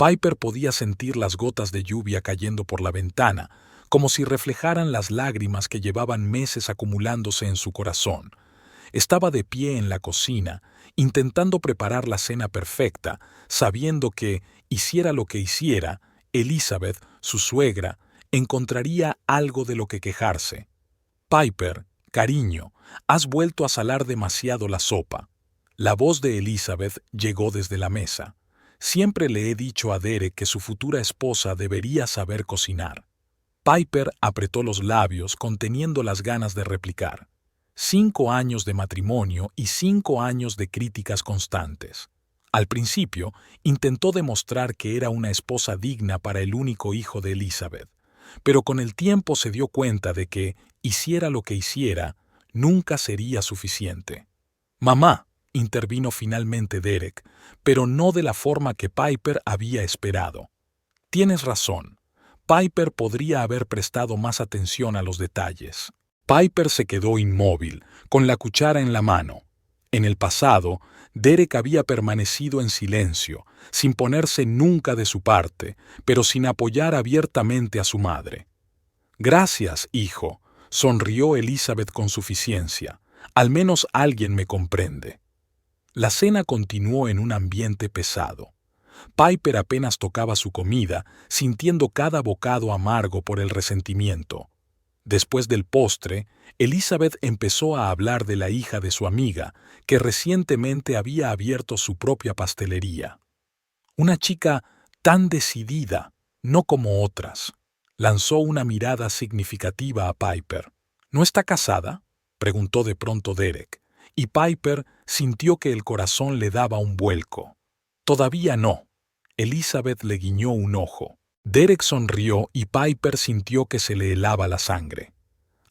Piper podía sentir las gotas de lluvia cayendo por la ventana, como si reflejaran las lágrimas que llevaban meses acumulándose en su corazón. Estaba de pie en la cocina, intentando preparar la cena perfecta, sabiendo que, hiciera lo que hiciera, Elizabeth, su suegra, encontraría algo de lo que quejarse. Piper, cariño, has vuelto a salar demasiado la sopa. La voz de Elizabeth llegó desde la mesa. Siempre le he dicho a Derek que su futura esposa debería saber cocinar. Piper apretó los labios conteniendo las ganas de replicar. 5 años de matrimonio y 5 años de críticas constantes. Al principio, intentó demostrar que era una esposa digna para el único hijo de Elizabeth, pero con el tiempo se dio cuenta de que, hiciera lo que hiciera, nunca sería suficiente. «Mamá», intervino finalmente Derek, pero no de la forma que Piper había esperado. «Tienes razón. Piper podría haber prestado más atención a los detalles». Piper se quedó inmóvil, con la cuchara en la mano. En el pasado, Derek había permanecido en silencio, sin ponerse nunca de su parte, pero sin apoyar abiertamente a su madre. «Gracias, hijo», sonrió Elizabeth con suficiencia. «Al menos alguien me comprende». La cena continuó en un ambiente pesado. Piper apenas tocaba su comida, sintiendo cada bocado amargo por el resentimiento. Después del postre, Elizabeth empezó a hablar de la hija de su amiga, que recientemente había abierto su propia pastelería. Una chica tan decidida, no como otras. Lanzó una mirada significativa a Piper. ¿No está casada?, preguntó de pronto Derek, y Piper sintió que el corazón le daba un vuelco. «Todavía no». Elizabeth le guiñó un ojo. Derek sonrió y Piper sintió que se le helaba la sangre.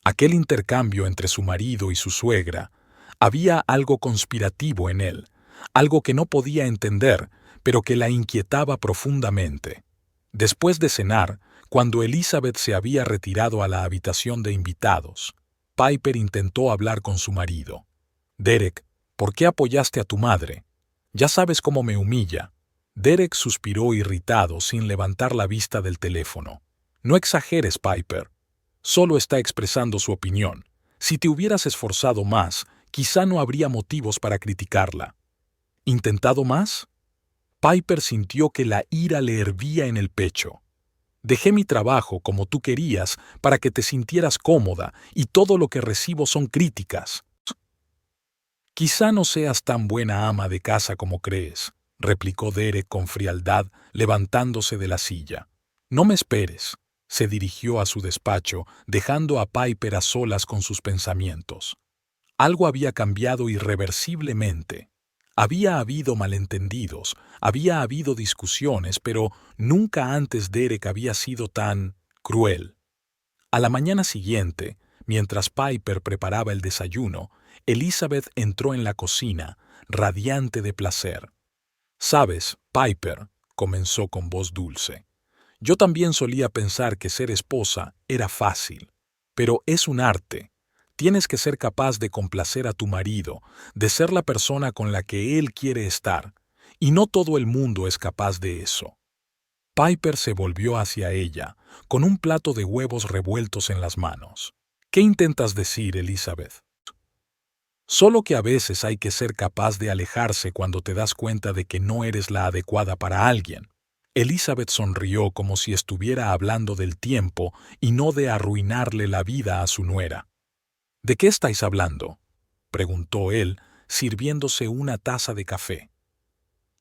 Aquel intercambio entre su marido y su suegra, había algo conspirativo en él, algo que no podía entender, pero que la inquietaba profundamente. Después de cenar, cuando Elizabeth se había retirado a la habitación de invitados, Piper intentó hablar con su marido. «Derek, ¿por qué apoyaste a tu madre? Ya sabes cómo me humilla». Derek suspiró irritado sin levantar la vista del teléfono. «No exageres, Piper. Solo está expresando su opinión. Si te hubieras esforzado más, quizá no habría motivos para criticarla». «¿Intentado más?». Piper sintió que la ira le hervía en el pecho. «Dejé mi trabajo como tú querías para que te sintieras cómoda y todo lo que recibo son críticas». «Quizá no seas tan buena ama de casa como crees», replicó Derek con frialdad, levantándose de la silla. «No me esperes». Se dirigió a su despacho, dejando a Piper a solas con sus pensamientos. Algo había cambiado irreversiblemente. Había habido malentendidos, había habido discusiones, pero nunca antes Derek había sido tan cruel. A la mañana siguiente, mientras Piper preparaba el desayuno, Elizabeth entró en la cocina, radiante de placer. «Sabes, Piper», comenzó con voz dulce, «yo también solía pensar que ser esposa era fácil, pero es un arte. Tienes que ser capaz de complacer a tu marido, de ser la persona con la que él quiere estar, y no todo el mundo es capaz de eso». Piper se volvió hacia ella, con un plato de huevos revueltos en las manos. «¿Qué intentas decir, Elizabeth?». «Solo que a veces hay que ser capaz de alejarse cuando te das cuenta de que no eres la adecuada para alguien». Elizabeth sonrió como si estuviera hablando del tiempo y no de arruinarle la vida a su nuera. «¿De qué estáis hablando?», preguntó él, sirviéndose una taza de café.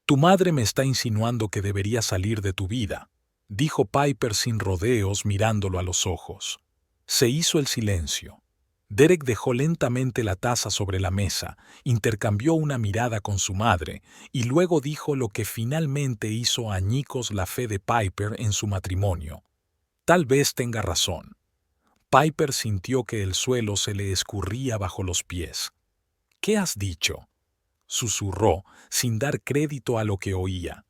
«Tu madre me está insinuando que debería salir de tu vida», dijo Piper sin rodeos mirándolo a los ojos. Se hizo el silencio. Derek dejó lentamente la taza sobre la mesa, intercambió una mirada con su madre y luego dijo lo que finalmente hizo añicos la fe de Piper en su matrimonio. «Tal vez tenga razón». Piper sintió que el suelo se le escurría bajo los pies. «¿Qué has dicho?», susurró, sin dar crédito a lo que oía.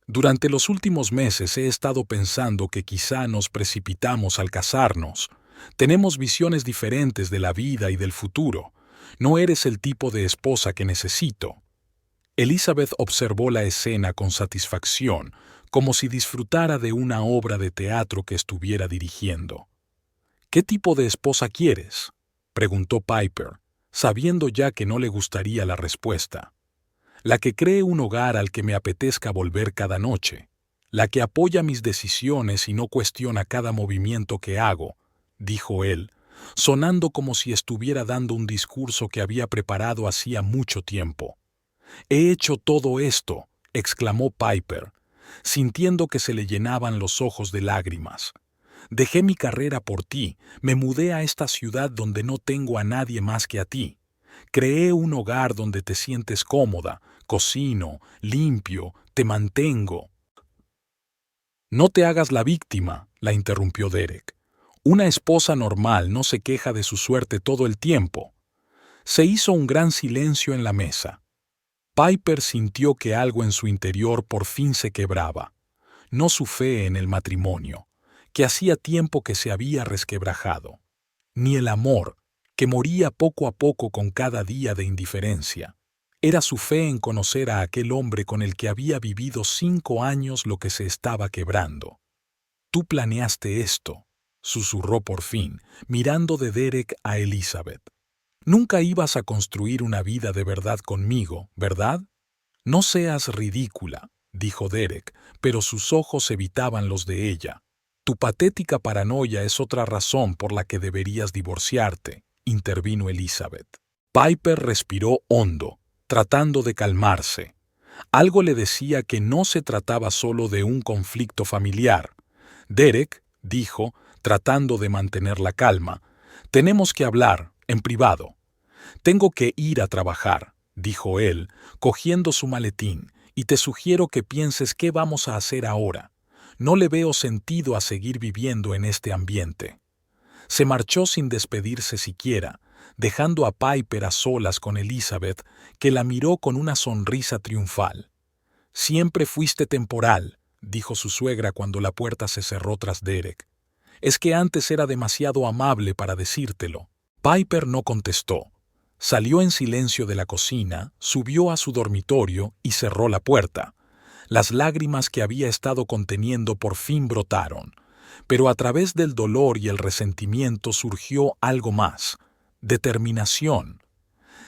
«Durante los últimos meses he estado pensando que quizá nos precipitamos al casarnos. Tenemos visiones diferentes de la vida y del futuro. No eres el tipo de esposa que necesito». Elizabeth observó la escena con satisfacción, como si disfrutara de una obra de teatro que estuviera dirigiendo. ¿Qué tipo de esposa quieres?, preguntó Piper, sabiendo ya que no le gustaría la respuesta. La que cree un hogar al que me apetezca volver cada noche, la que apoya mis decisiones y no cuestiona cada movimiento que hago, dijo él, sonando como si estuviera dando un discurso que había preparado hacía mucho tiempo. «He hecho todo esto», exclamó Piper, sintiendo que se le llenaban los ojos de lágrimas. «Dejé mi carrera por ti, me mudé a esta ciudad donde no tengo a nadie más que a ti. Creé un hogar donde te sientes cómoda, cocino, limpio, te mantengo». «No te hagas la víctima», la interrumpió Derek. «Una esposa normal no se queja de su suerte todo el tiempo». Se hizo un gran silencio en la mesa. Piper sintió que algo en su interior por fin se quebraba. No su fe en el matrimonio, que hacía tiempo que se había resquebrajado, ni el amor, que moría poco a poco con cada día de indiferencia. Era su fe en conocer a aquel hombre con el que había vivido 5 años lo que se estaba quebrando. «Tú planeaste esto», susurró por fin, mirando de Derek a Elizabeth. «Nunca ibas a construir una vida de verdad conmigo, ¿verdad?» «No seas ridícula», dijo Derek, pero sus ojos evitaban los de ella. «Tu patética paranoia es otra razón por la que deberías divorciarte», intervino Elizabeth. Piper respiró hondo, tratando de calmarse. Algo le decía que no se trataba solo de un conflicto familiar. «Derek», dijo, tratando de mantener la calma, «tenemos que hablar, en privado». «Tengo que ir a trabajar», dijo él, cogiendo su maletín, «y te sugiero que pienses qué vamos a hacer ahora. No le veo sentido a seguir viviendo en este ambiente». Se marchó sin despedirse siquiera, dejando a Piper a solas con Elizabeth, que la miró con una sonrisa triunfal. «Siempre fuiste temporal», dijo su suegra cuando la puerta se cerró tras Derek. «Es que antes era demasiado amable para decírtelo». Piper no contestó. Salió en silencio de la cocina, subió a su dormitorio y cerró la puerta. Las lágrimas que había estado conteniendo por fin brotaron, pero a través del dolor y el resentimiento surgió algo más: determinación.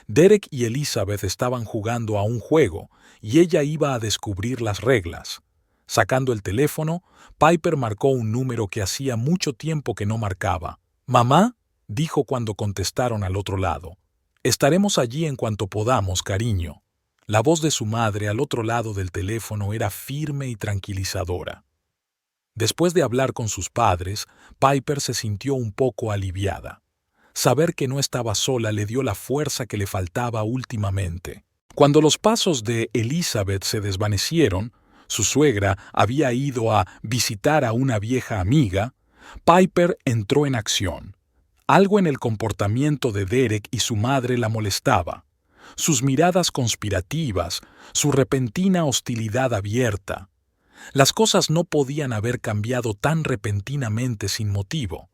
Derek y Elizabeth estaban jugando a un juego y ella iba a descubrir las reglas. Sacando el teléfono, Piper marcó un número que hacía mucho tiempo que no marcaba. «¿Mamá?», dijo cuando contestaron al otro lado. «Estaremos allí en cuanto podamos, cariño». La voz de su madre al otro lado del teléfono era firme y tranquilizadora. Después de hablar con sus padres, Piper se sintió un poco aliviada. Saber que no estaba sola le dio la fuerza que le faltaba últimamente. Cuando los pasos de Elizabeth se desvanecieron, su suegra había ido a visitar a una vieja amiga, Piper entró en acción. Algo en el comportamiento de Derek y su madre la molestaba. Sus miradas conspirativas, su repentina hostilidad abierta. Las cosas no podían haber cambiado tan repentinamente sin motivo.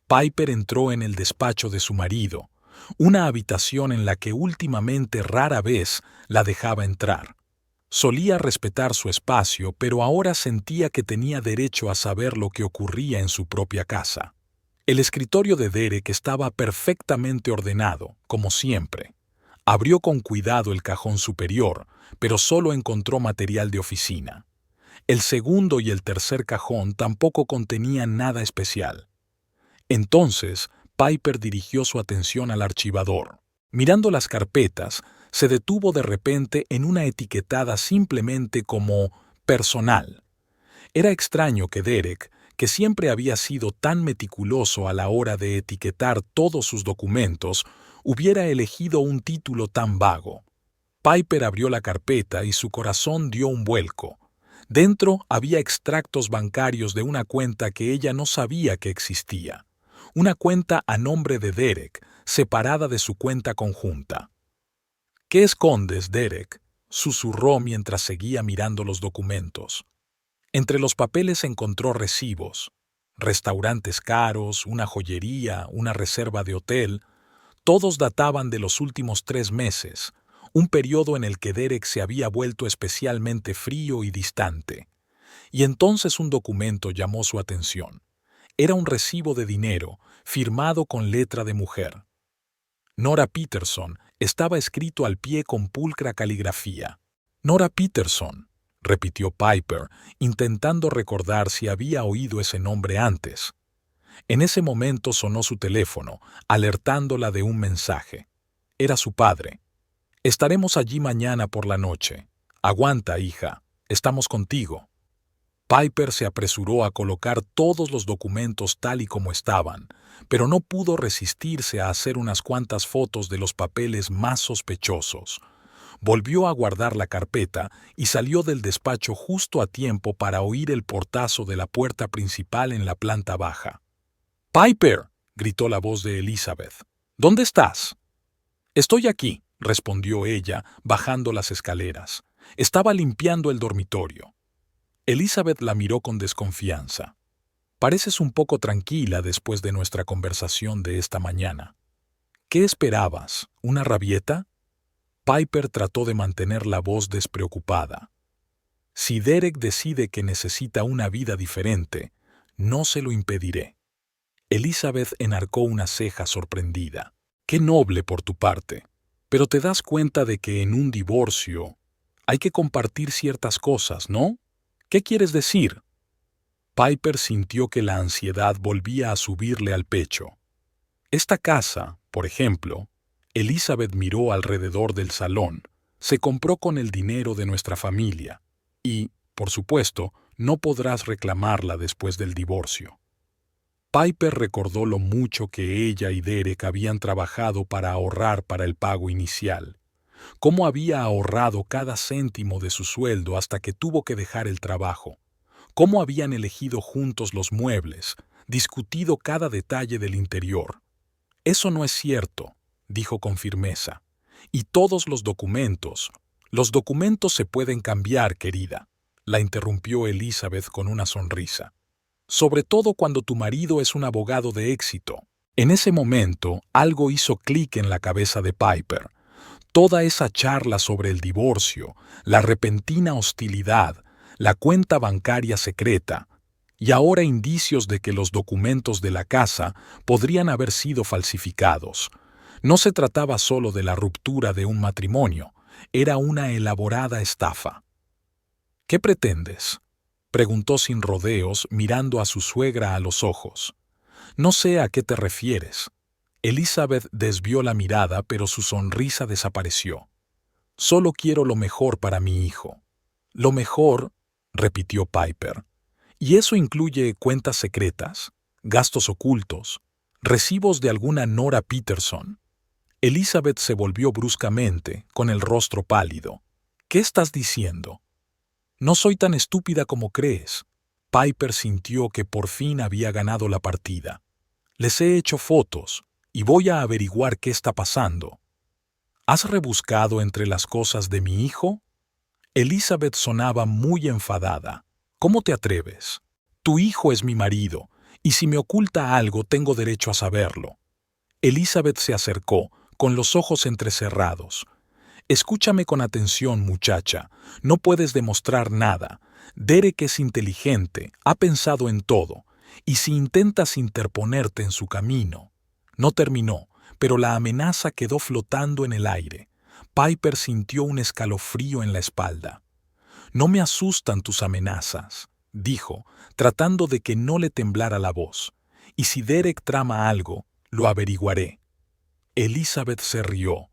Piper entró en el despacho de su marido, una habitación en la que últimamente rara vez la dejaba entrar. Solía respetar su espacio, pero ahora sentía que tenía derecho a saber lo que ocurría en su propia casa. El escritorio de Derek estaba perfectamente ordenado, como siempre. Abrió con cuidado el cajón superior, pero solo encontró material de oficina. El segundo y el tercer cajón tampoco contenían nada especial. Entonces, Piper dirigió su atención al archivador. Mirando las carpetas, se detuvo de repente en una etiquetada simplemente como «personal». Era extraño que Derek, que siempre había sido tan meticuloso a la hora de etiquetar todos sus documentos, hubiera elegido un título tan vago. Piper abrió la carpeta y su corazón dio un vuelco. Dentro había extractos bancarios de una cuenta que ella no sabía que existía. Una cuenta a nombre de Derek, separada de su cuenta conjunta. «¿Qué escondes, Derek?», susurró mientras seguía mirando los documentos. Entre los papeles encontró recibos, restaurantes caros, una joyería, una reserva de hotel. Todos databan de los últimos 3 meses, un periodo en el que Derek se había vuelto especialmente frío y distante. Y entonces un documento llamó su atención. Era un recibo de dinero, firmado con letra de mujer. Nora Peterson estaba escrito al pie con pulcra caligrafía. Nora Peterson, repitió Piper, intentando recordar si había oído ese nombre antes. En ese momento sonó su teléfono, alertándola de un mensaje. Era su padre. «Estaremos allí mañana por la noche. Aguanta, hija. Estamos contigo». Piper se apresuró a colocar todos los documentos tal y como estaban, pero no pudo resistirse a hacer unas cuantas fotos de los papeles más sospechosos. Volvió a guardar la carpeta y salió del despacho justo a tiempo para oír el portazo de la puerta principal en la planta baja. «¡Piper!», gritó la voz de Elizabeth. «¿Dónde estás?» «Estoy aquí», respondió ella, bajando las escaleras. «Estaba limpiando el dormitorio». Elizabeth la miró con desconfianza. «Pareces un poco tranquila después de nuestra conversación de esta mañana. ¿Qué esperabas? ¿Una rabieta?» Piper trató de mantener la voz despreocupada. «Si Derek decide que necesita una vida diferente, no se lo impediré». Elizabeth enarcó una ceja sorprendida. «Qué noble por tu parte. Pero te das cuenta de que en un divorcio hay que compartir ciertas cosas, ¿no? ¿Qué quieres decir?» Piper sintió que la ansiedad volvía a subirle al pecho. «Esta casa, por ejemplo», Elizabeth miró alrededor del salón, «se compró con el dinero de nuestra familia y, por supuesto, no podrás reclamarla después del divorcio». Piper recordó lo mucho que ella y Derek habían trabajado para ahorrar para el pago inicial. Cómo había ahorrado cada céntimo de su sueldo hasta que tuvo que dejar el trabajo. Cómo habían elegido juntos los muebles, discutido cada detalle del interior. «Eso no es cierto», dijo con firmeza. «Y todos los documentos se pueden cambiar, querida», la interrumpió Elizabeth con una sonrisa. «Sobre todo cuando tu marido es un abogado de éxito». En ese momento, algo hizo clic en la cabeza de Piper. Toda esa charla sobre el divorcio, la repentina hostilidad, la cuenta bancaria secreta, y ahora indicios de que los documentos de la casa podrían haber sido falsificados. No se trataba solo de la ruptura de un matrimonio, era una elaborada estafa. «¿Qué pretendes?», preguntó sin rodeos, mirando a su suegra a los ojos. «No sé a qué te refieres». Elizabeth desvió la mirada, pero su sonrisa desapareció. «Solo quiero lo mejor para mi hijo». «Lo mejor», repitió Piper. «¿Y eso incluye cuentas secretas, gastos ocultos, recibos de alguna Nora Peterson?» Elizabeth se volvió bruscamente, con el rostro pálido. «¿Qué estás diciendo?» «No soy tan estúpida como crees». Piper sintió que por fin había ganado la partida. «Les he hecho fotos y voy a averiguar qué está pasando». «¿Has rebuscado entre las cosas de mi hijo?» Elizabeth sonaba muy enfadada. «¿Cómo te atreves? Tu hijo es mi marido, y si me oculta algo tengo derecho a saberlo». Elizabeth se acercó, con los ojos entrecerrados. «Escúchame con atención, muchacha. No puedes demostrar nada. Derek es inteligente, ha pensado en todo, y si intentas interponerte en su camino...» No terminó, pero la amenaza quedó flotando en el aire. Piper sintió un escalofrío en la espalda. «No me asustan tus amenazas», dijo, tratando de que no le temblara la voz. «Y si Derek trama algo, lo averiguaré». Elizabeth se rió.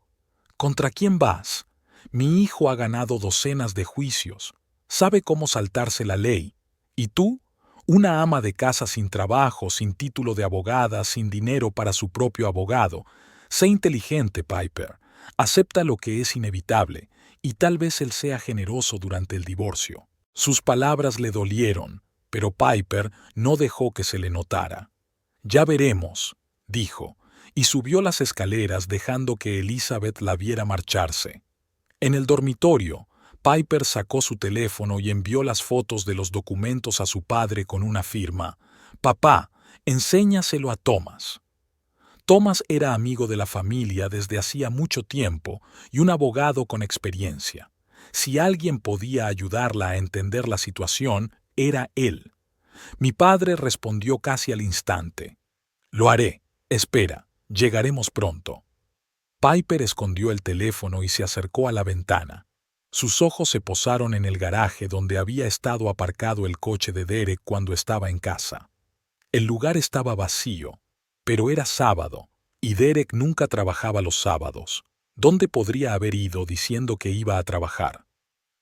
«¿Contra quién vas? Mi hijo ha ganado docenas de juicios. Sabe cómo saltarse la ley. ¿Y tú? Una ama de casa sin trabajo, sin título de abogada, sin dinero para su propio abogado. Sé inteligente, Piper. Acepta lo que es inevitable, y tal vez él sea generoso durante el divorcio». Sus palabras le dolieron, pero Piper no dejó que se le notara. «Ya veremos», dijo, y subió las escaleras dejando que Elizabeth la viera marcharse. En el dormitorio, Piper sacó su teléfono y envió las fotos de los documentos a su padre con una firma. «Papá, enséñaselo a Thomas». Thomas era amigo de la familia desde hacía mucho tiempo y un abogado con experiencia. Si alguien podía ayudarla a entender la situación, era él. Mi padre respondió casi al instante. Lo haré. Espera, llegaremos pronto. Piper escondió el teléfono y se acercó a la ventana. Sus ojos se posaron en el garaje donde había estado aparcado el coche de Derek cuando estaba en casa. El lugar estaba vacío, pero era sábado, y Derek nunca trabajaba los sábados. ¿Dónde podría haber ido diciendo que iba a trabajar?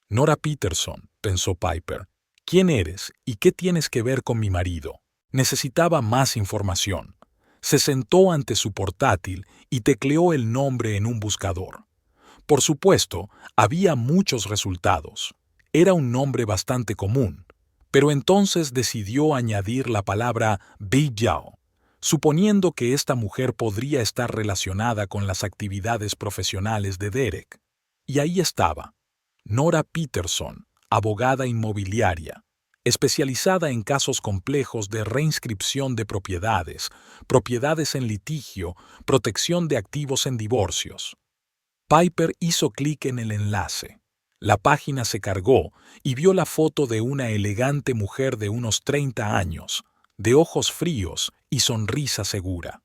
Nora Peterson, pensó Piper. ¿Quién eres y qué tienes que ver con mi marido? Necesitaba más información. Se sentó ante su portátil y tecleó el nombre en un buscador. Por supuesto, había muchos resultados. Era un nombre bastante común, pero entonces decidió añadir la palabra Beiyao, suponiendo que esta mujer podría estar relacionada con las actividades profesionales de Derek. Y ahí estaba, Nora Peterson, abogada inmobiliaria, especializada en casos complejos de reinscripción de propiedades, propiedades en litigio, protección de activos en divorcios. Piper hizo clic en el enlace. La página se cargó y vio la foto de una elegante mujer de unos 30 años, de ojos fríos y sonrisa segura.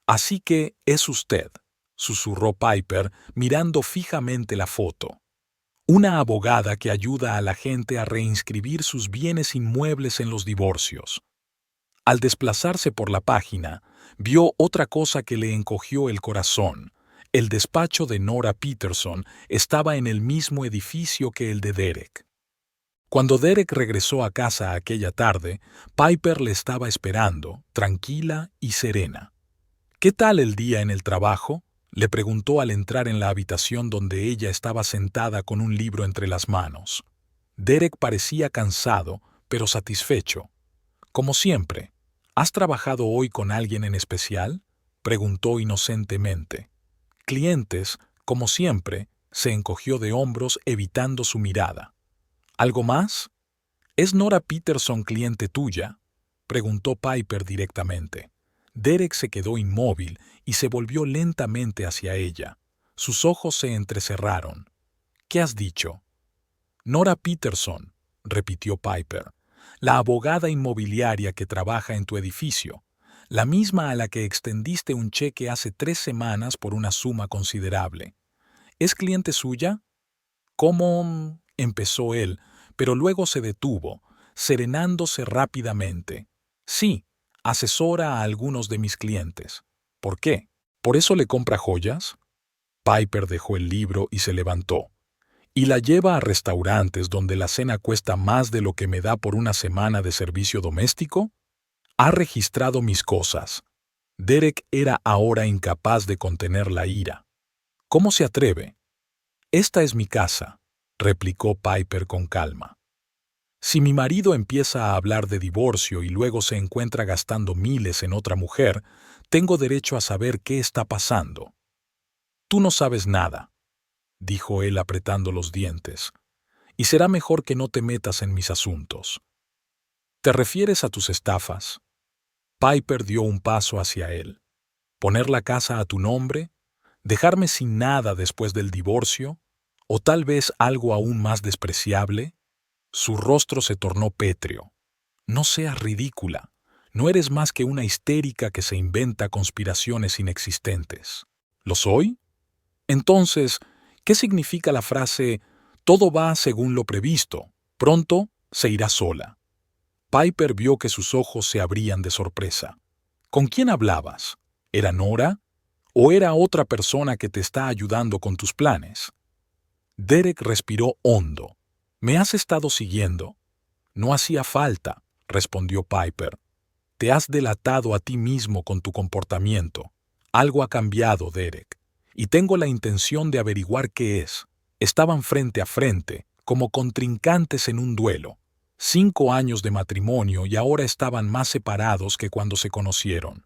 «Así que es usted», susurró Piper mirando fijamente la foto. «Una abogada que ayuda a la gente a reinscribir sus bienes inmuebles en los divorcios». Al desplazarse por la página, vio otra cosa que le encogió el corazón. El despacho de Nora Peterson estaba en el mismo edificio que el de Derek. Cuando Derek regresó a casa aquella tarde, Piper le estaba esperando, tranquila y serena. «¿Qué tal el día en el trabajo?», le preguntó al entrar en la habitación donde ella estaba sentada con un libro entre las manos. Derek parecía cansado, pero satisfecho. «Como siempre. ¿Has trabajado hoy con alguien en especial?», preguntó inocentemente. «Clientes, como siempre», se encogió de hombros evitando su mirada. «¿Algo más? ¿Es Nora Peterson cliente tuya?», preguntó Piper directamente. Derek se quedó inmóvil y se volvió lentamente hacia ella. Sus ojos se entrecerraron. «¿Qué has dicho?» «Nora Peterson», repitió Piper, «la abogada inmobiliaria que trabaja en tu edificio, la misma a la que extendiste un cheque hace 3 semanas por una suma considerable. ¿Es cliente suya?» «¿Cómo?», empezó él, pero luego se detuvo, serenándose rápidamente. «Sí, asesora a algunos de mis clientes». «¿Por qué? ¿Por eso le compra joyas?». Piper dejó el libro y se levantó. «¿Y la lleva a restaurantes donde la cena cuesta más de lo que me da por una semana de servicio doméstico?». «Ha registrado mis cosas». Derek era ahora incapaz de contener la ira. «¿Cómo se atreve?». «Esta es mi casa», replicó Piper con calma. «Si mi marido empieza a hablar de divorcio y luego se encuentra gastando miles en otra mujer, tengo derecho a saber qué está pasando». «Tú no sabes nada», dijo él apretando los dientes, «y será mejor que no te metas en mis asuntos». «¿Te refieres a tus estafas?». Piper dio un paso hacia él. «¿Poner la casa a tu nombre? ¿Dejarme sin nada después del divorcio? ¿O tal vez algo aún más despreciable?». Su rostro se tornó pétreo. «No seas ridícula. No eres más que una histérica que se inventa conspiraciones inexistentes». «¿Lo soy? Entonces, ¿qué significa la frase «todo va según lo previsto, pronto se irá sola»?» Piper vio que sus ojos se abrían de sorpresa. «¿Con quién hablabas? ¿Era Nora? ¿O era otra persona que te está ayudando con tus planes?». Derek respiró hondo. «¿Me has estado siguiendo?». «No hacía falta», respondió Piper. «Te has delatado a ti mismo con tu comportamiento. Algo ha cambiado, Derek, y tengo la intención de averiguar qué es». Estaban frente a frente, como contrincantes en un duelo. 5 años de matrimonio y ahora estaban más separados que cuando se conocieron.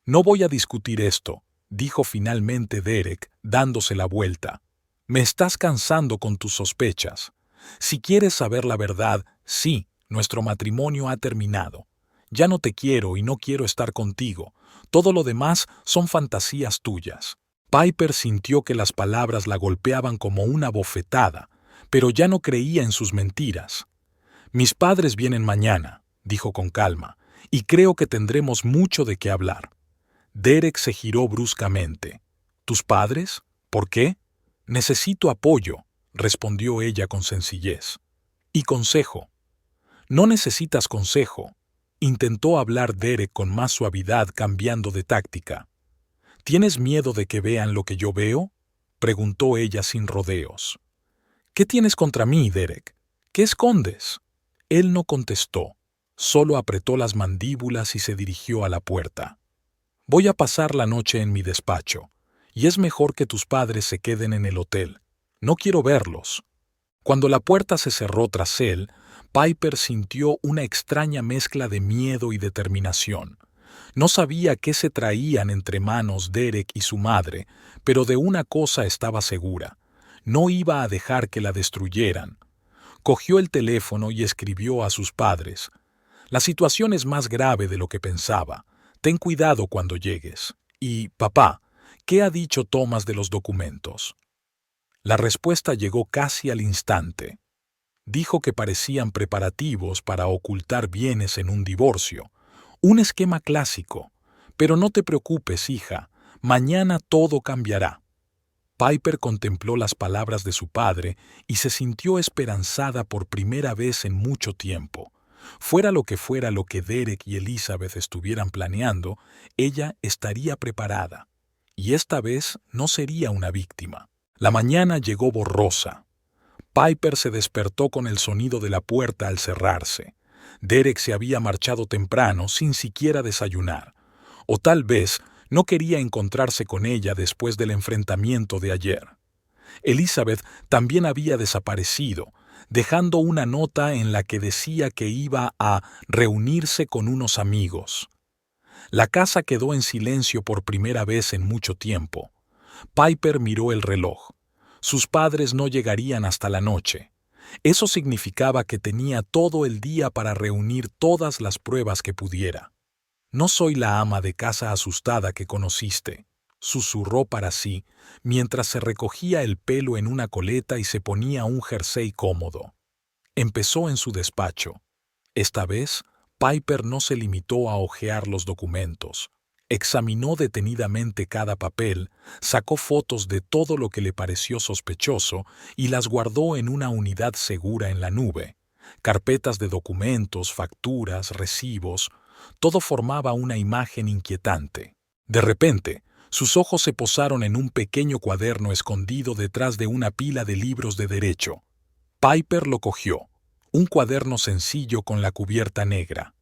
«No voy a discutir esto», dijo finalmente Derek, dándose la vuelta. «Me estás cansando con tus sospechas. Si quieres saber la verdad, sí, nuestro matrimonio ha terminado. Ya no te quiero y no quiero estar contigo. Todo lo demás son fantasías tuyas. Piper sintió que las palabras la golpeaban como una bofetada, pero ya no creía en sus mentiras. Mis padres vienen mañana, dijo con calma, y creo que tendremos mucho de qué hablar. Derek se giró bruscamente. ¿Tus padres? ¿Por qué? Necesito apoyo, respondió ella con sencillez. Y consejo. No necesitas consejo. Intentó hablar Derek con más suavidad, cambiando de táctica. ¿Tienes miedo de que vean lo que yo veo? Preguntó ella sin rodeos. ¿Qué tienes contra mí, Derek? ¿Qué escondes? Él no contestó, solo apretó las mandíbulas y se dirigió a la puerta. Voy a pasar la noche en mi despacho, y es mejor que tus padres se queden en el hotel. No quiero verlos. Cuando la puerta se cerró tras él, Piper sintió una extraña mezcla de miedo y determinación. No sabía qué se traían entre manos Derek y su madre, pero de una cosa estaba segura: no iba a dejar que la destruyeran. Cogió el teléfono y escribió a sus padres: «La situación es más grave de lo que pensaba. Ten cuidado cuando llegues. Y, papá, ¿qué ha dicho Thomas de los documentos?» La respuesta llegó casi al instante. Dijo que parecían preparativos para ocultar bienes en un divorcio. Un esquema clásico. Pero no te preocupes, hija. Mañana todo cambiará. Piper contempló las palabras de su padre y se sintió esperanzada por primera vez en mucho tiempo. Fuera lo que Derek y Elizabeth estuvieran planeando, ella estaría preparada. Y esta vez no sería una víctima. La mañana llegó borrosa. Piper se despertó con el sonido de la puerta al cerrarse. Derek se había marchado temprano sin siquiera desayunar. O tal vez no quería encontrarse con ella después del enfrentamiento de ayer. Elizabeth también había desaparecido, dejando una nota en la que decía que iba a reunirse con unos amigos. La casa quedó en silencio por primera vez en mucho tiempo. Piper miró el reloj. Sus padres no llegarían hasta la noche. Eso significaba que tenía todo el día para reunir todas las pruebas que pudiera. «No soy la ama de casa asustada que conociste», susurró para sí, mientras se recogía el pelo en una coleta y se ponía un jersey cómodo. Empezó en su despacho. Esta vez, Piper no se limitó a hojear los documentos. Examinó detenidamente cada papel, sacó fotos de todo lo que le pareció sospechoso y las guardó en una unidad segura en la nube. Carpetas de documentos, facturas, recibos, todo formaba una imagen inquietante. De repente, sus ojos se posaron en un pequeño cuaderno escondido detrás de una pila de libros de derecho. Piper lo cogió, un cuaderno sencillo con la cubierta negra.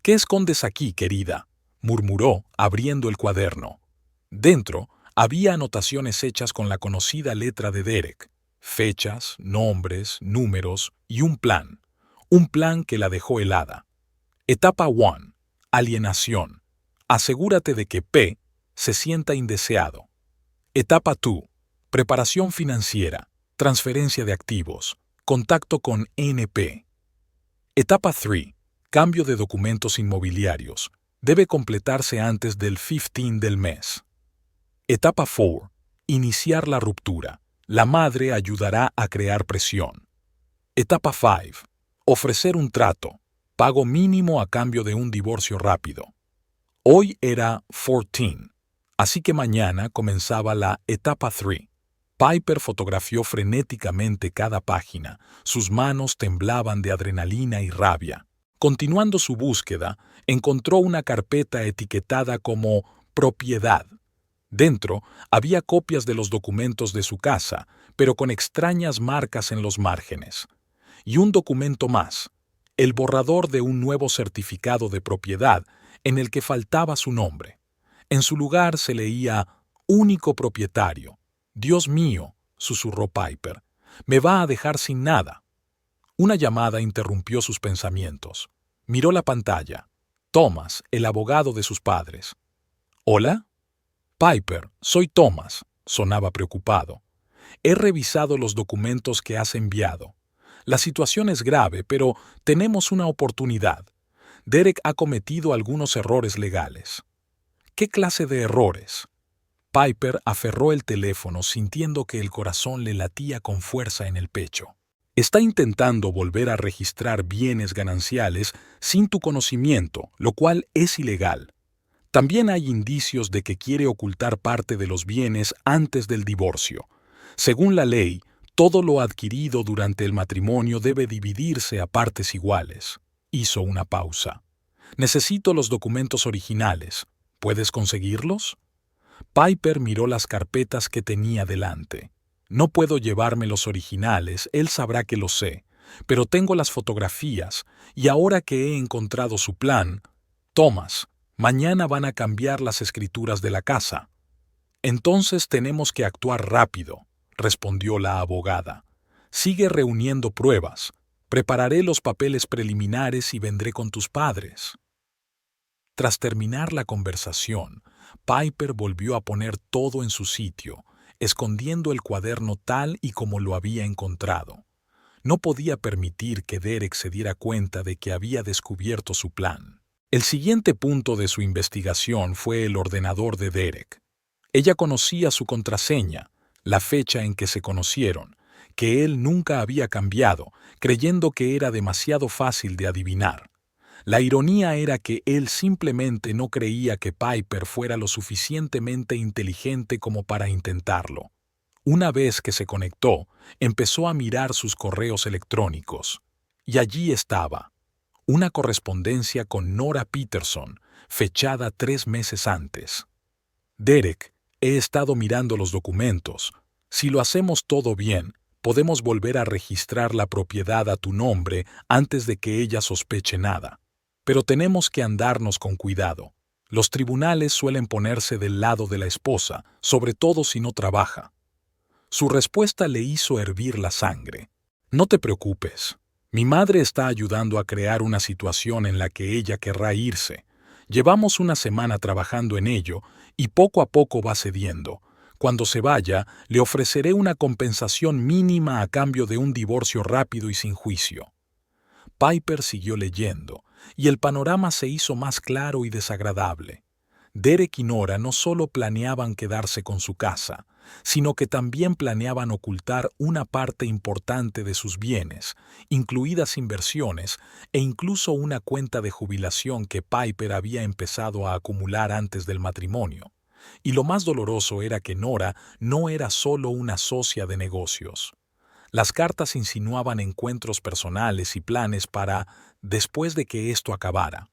«¿Qué escondes aquí, querida?», murmuró, abriendo el cuaderno. Dentro había anotaciones hechas con la conocida letra de Derek: fechas, nombres, números y un plan que la dejó helada. Etapa 1. Alienación. Asegúrate de que P se sienta indeseado. Etapa 2. Preparación financiera, transferencia de activos, contacto con NP. Etapa 3. Cambio de documentos inmobiliarios. Debe completarse antes del 15 del mes. Etapa 4. Iniciar la ruptura. La madre ayudará a crear presión. Etapa 5. Ofrecer un trato. Pago mínimo a cambio de un divorcio rápido. Hoy era 14, así que mañana comenzaba la etapa 3. Piper fotografió frenéticamente cada página. Sus manos temblaban de adrenalina y rabia. Continuando su búsqueda, encontró una carpeta etiquetada como «Propiedad». Dentro había copias de los documentos de su casa, pero con extrañas marcas en los márgenes. Y un documento más, el borrador de un nuevo certificado de propiedad en el que faltaba su nombre. En su lugar se leía «Único propietario». «Dios mío», susurró Piper, «me va a dejar sin nada». Una llamada interrumpió sus pensamientos. Miró la pantalla. Thomas, el abogado de sus padres. «¿Hola?» «Piper, soy Thomas», sonaba preocupado. «He revisado los documentos que has enviado. La situación es grave, pero tenemos una oportunidad. Derek ha cometido algunos errores legales. ¿Qué clase de errores? Piper aferró el teléfono sintiendo que el corazón le latía con fuerza en el pecho. Está intentando volver a registrar bienes gananciales sin tu conocimiento, lo cual es ilegal. También hay indicios de que quiere ocultar parte de los bienes antes del divorcio. Según la ley, todo lo adquirido durante el matrimonio debe dividirse a partes iguales. Hizo una pausa. Necesito los documentos originales. ¿Puedes conseguirlos? Piper miró las carpetas que tenía delante. No puedo llevarme los originales, él sabrá que lo sé, pero tengo las fotografías, y ahora que he encontrado su plan, Thomas, mañana van a cambiar las escrituras de la casa. Entonces tenemos que actuar rápido, respondió la abogada. Sigue reuniendo pruebas. Prepararé los papeles preliminares y vendré con tus padres. Tras terminar la conversación, Piper volvió a poner todo en su sitio, escondiendo el cuaderno tal y como lo había encontrado. No podía permitir que Derek se diera cuenta de que había descubierto su plan. El siguiente punto de su investigación fue el ordenador de Derek. Ella conocía su contraseña, la fecha en que se conocieron, que él nunca había cambiado, creyendo que era demasiado fácil de adivinar. La ironía era que él simplemente no creía que Piper fuera lo suficientemente inteligente como para intentarlo. Una vez que se conectó, empezó a mirar sus correos electrónicos. Y allí estaba, una correspondencia con Nora Peterson, fechada 3 meses antes. Derek, he estado mirando los documentos. Si lo hacemos todo bien, podemos volver a registrar la propiedad a tu nombre antes de que ella sospeche nada. Pero tenemos que andarnos con cuidado. Los tribunales suelen ponerse del lado de la esposa, sobre todo si no trabaja. Su respuesta le hizo hervir la sangre. No te preocupes. Mi madre está ayudando a crear una situación en la que ella querrá irse. Llevamos una semana trabajando en ello y poco a poco va cediendo. Cuando se vaya, le ofreceré una compensación mínima a cambio de un divorcio rápido y sin juicio. Piper siguió leyendo, y el panorama se hizo más claro y desagradable. Derek y Nora no solo planeaban quedarse con su casa, sino que también planeaban ocultar una parte importante de sus bienes, incluidas inversiones e incluso una cuenta de jubilación que Piper había empezado a acumular antes del matrimonio. Y lo más doloroso era que Nora no era solo una socia de negocios. Las cartas insinuaban encuentros personales y planes para, después de que esto acabara.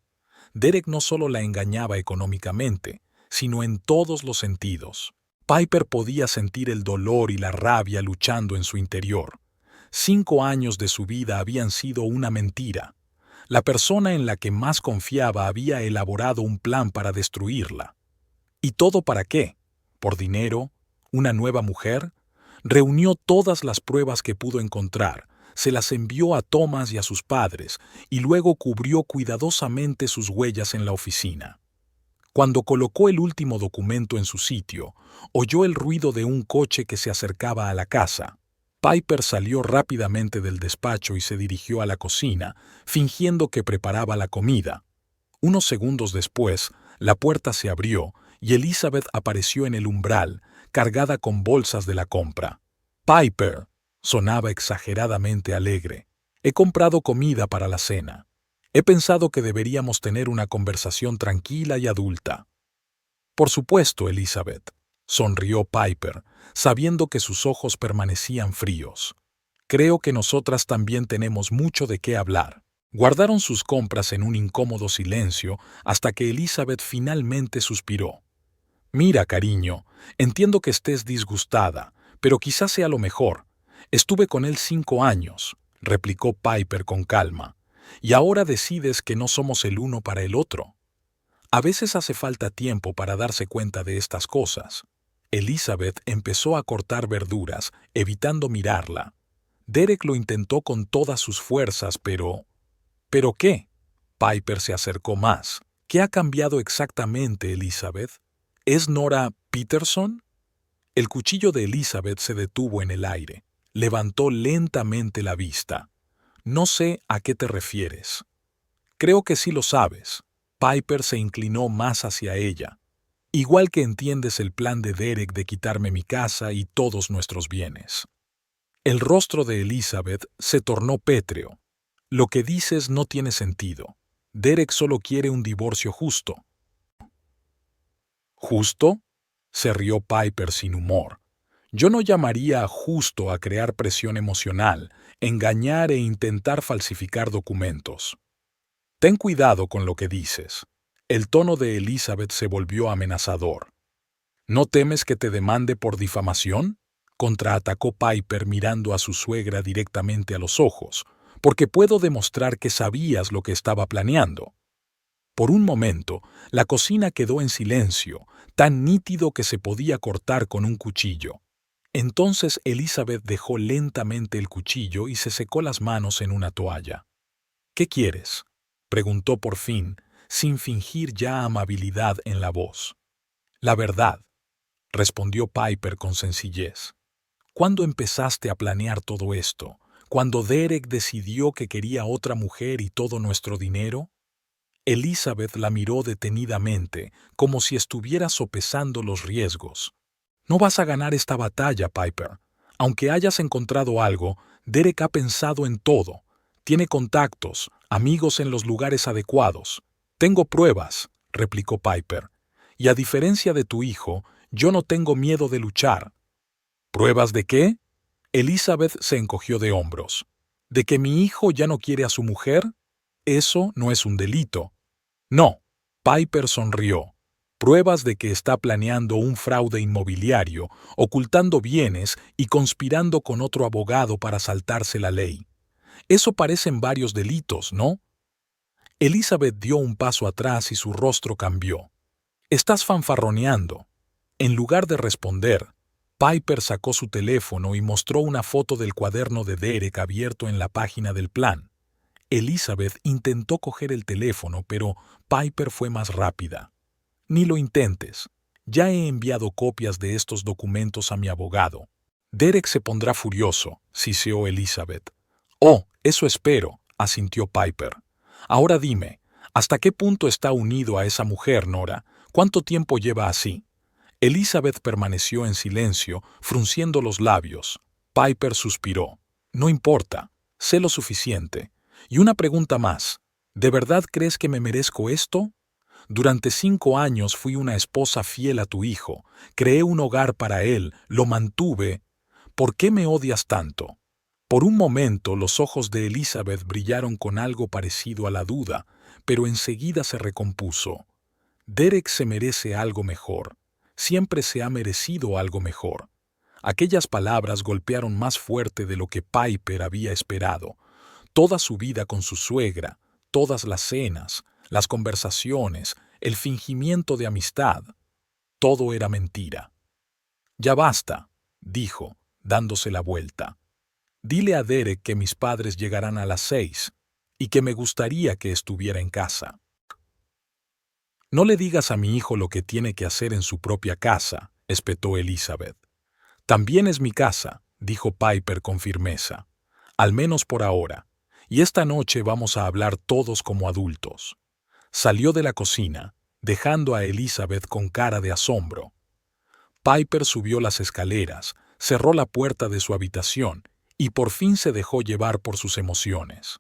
Derek no solo la engañaba económicamente, sino en todos los sentidos. Piper podía sentir el dolor y la rabia luchando en su interior. 5 años de su vida habían sido una mentira. La persona en la que más confiaba había elaborado un plan para destruirla. ¿Y todo para qué? ¿Por dinero? ¿Una nueva mujer? Reunió todas las pruebas que pudo encontrar, se las envió a Thomas y a sus padres, y luego cubrió cuidadosamente sus huellas en la oficina. Cuando colocó el último documento en su sitio, oyó el ruido de un coche que se acercaba a la casa. Piper salió rápidamente del despacho y se dirigió a la cocina, fingiendo que preparaba la comida. Unos segundos después, la puerta se abrió y Elizabeth apareció en el umbral, cargada con bolsas de la compra. «Piper», sonaba exageradamente alegre, «he comprado comida para la cena. He pensado que deberíamos tener una conversación tranquila y adulta». «Por supuesto, Elizabeth», sonrió Piper, sabiendo que sus ojos permanecían fríos. «Creo que nosotras también tenemos mucho de qué hablar». Guardaron sus compras en un incómodo silencio hasta que Elizabeth finalmente suspiró. «Mira, cariño, entiendo que estés disgustada, pero quizás sea lo mejor. Estuve con él 5 años», replicó Piper con calma, «y ahora decides que no somos el uno para el otro. A veces hace falta tiempo para darse cuenta de estas cosas». Elizabeth empezó a cortar verduras, evitando mirarla. Derek lo intentó con todas sus fuerzas, pero... ¿Pero qué? Piper se acercó más. ¿Qué ha cambiado exactamente, Elizabeth? ¿Es Nora Peterson? El cuchillo de Elizabeth se detuvo en el aire. Levantó lentamente la vista. No sé a qué te refieres. Creo que sí lo sabes. Piper se inclinó más hacia ella. Igual que entiendes el plan de Derek de quitarme mi casa y todos nuestros bienes. El rostro de Elizabeth se tornó pétreo. Lo que dices no tiene sentido. Derek solo quiere un divorcio justo. ¿Justo? Se rió Piper sin humor. Yo no llamaría justo a crear presión emocional, engañar e intentar falsificar documentos. Ten cuidado con lo que dices. El tono de Elizabeth se volvió amenazador. ¿No temes que te demande por difamación? Contraatacó Piper mirando a su suegra directamente a los ojos, porque puedo demostrar que sabías lo que estaba planeando. Por un momento, la cocina quedó en silencio, tan nítido que se podía cortar con un cuchillo. Entonces Elizabeth dejó lentamente el cuchillo y se secó las manos en una toalla. ¿Qué quieres?, preguntó por fin, sin fingir ya amabilidad en la voz. La verdad, respondió Piper con sencillez. ¿Cuándo empezaste a planear todo esto? ¿Cuando Derek decidió que quería otra mujer y todo nuestro dinero? Elizabeth la miró detenidamente, como si estuviera sopesando los riesgos. No vas a ganar esta batalla, Piper. Aunque hayas encontrado algo, Derek ha pensado en todo. Tiene contactos, amigos en los lugares adecuados. Tengo pruebas, replicó Piper. Y a diferencia de tu hijo, yo no tengo miedo de luchar. ¿Pruebas de qué? Elizabeth se encogió de hombros. ¿De que mi hijo ya no quiere a su mujer? Eso no es un delito. No, Piper sonrió. Pruebas de que está planeando un fraude inmobiliario, ocultando bienes y conspirando con otro abogado para saltarse la ley. Eso parecen varios delitos, ¿no? Elizabeth dio un paso atrás y su rostro cambió. Estás fanfarroneando. En lugar de responder, Piper sacó su teléfono y mostró una foto del cuaderno de Derek abierto en la página del plan. Elizabeth intentó coger el teléfono, pero Piper fue más rápida. Ni lo intentes. Ya he enviado copias de estos documentos a mi abogado. Derek se pondrá furioso, siseó Elizabeth. Oh, eso espero, asintió Piper. Ahora dime, ¿hasta qué punto está unido a esa mujer, Nora? ¿Cuánto tiempo lleva así? Elizabeth permaneció en silencio, frunciendo los labios. Piper suspiró. No importa, sé lo suficiente. Y una pregunta más. ¿De verdad crees que me merezco esto? Durante 5 años fui una esposa fiel a tu hijo, creé un hogar para él, lo mantuve. ¿Por qué me odias tanto? Por un momento los ojos de Elizabeth brillaron con algo parecido a la duda, pero enseguida se recompuso. Derek se merece algo mejor. Siempre se ha merecido algo mejor. Aquellas palabras golpearon más fuerte de lo que Piper había esperado. Toda su vida con su suegra, todas las cenas, las conversaciones, el fingimiento de amistad. Todo era mentira. Ya basta, dijo, dándose la vuelta. Dile a Derek que mis padres llegarán a las 6 y que me gustaría que estuviera en casa. No le digas a mi hijo lo que tiene que hacer en su propia casa, espetó Elizabeth. También es mi casa, dijo Piper con firmeza. Al menos por ahora. Y esta noche vamos a hablar todos como adultos. Salió de la cocina, dejando a Elizabeth con cara de asombro. Piper subió las escaleras, cerró la puerta de su habitación y por fin se dejó llevar por sus emociones.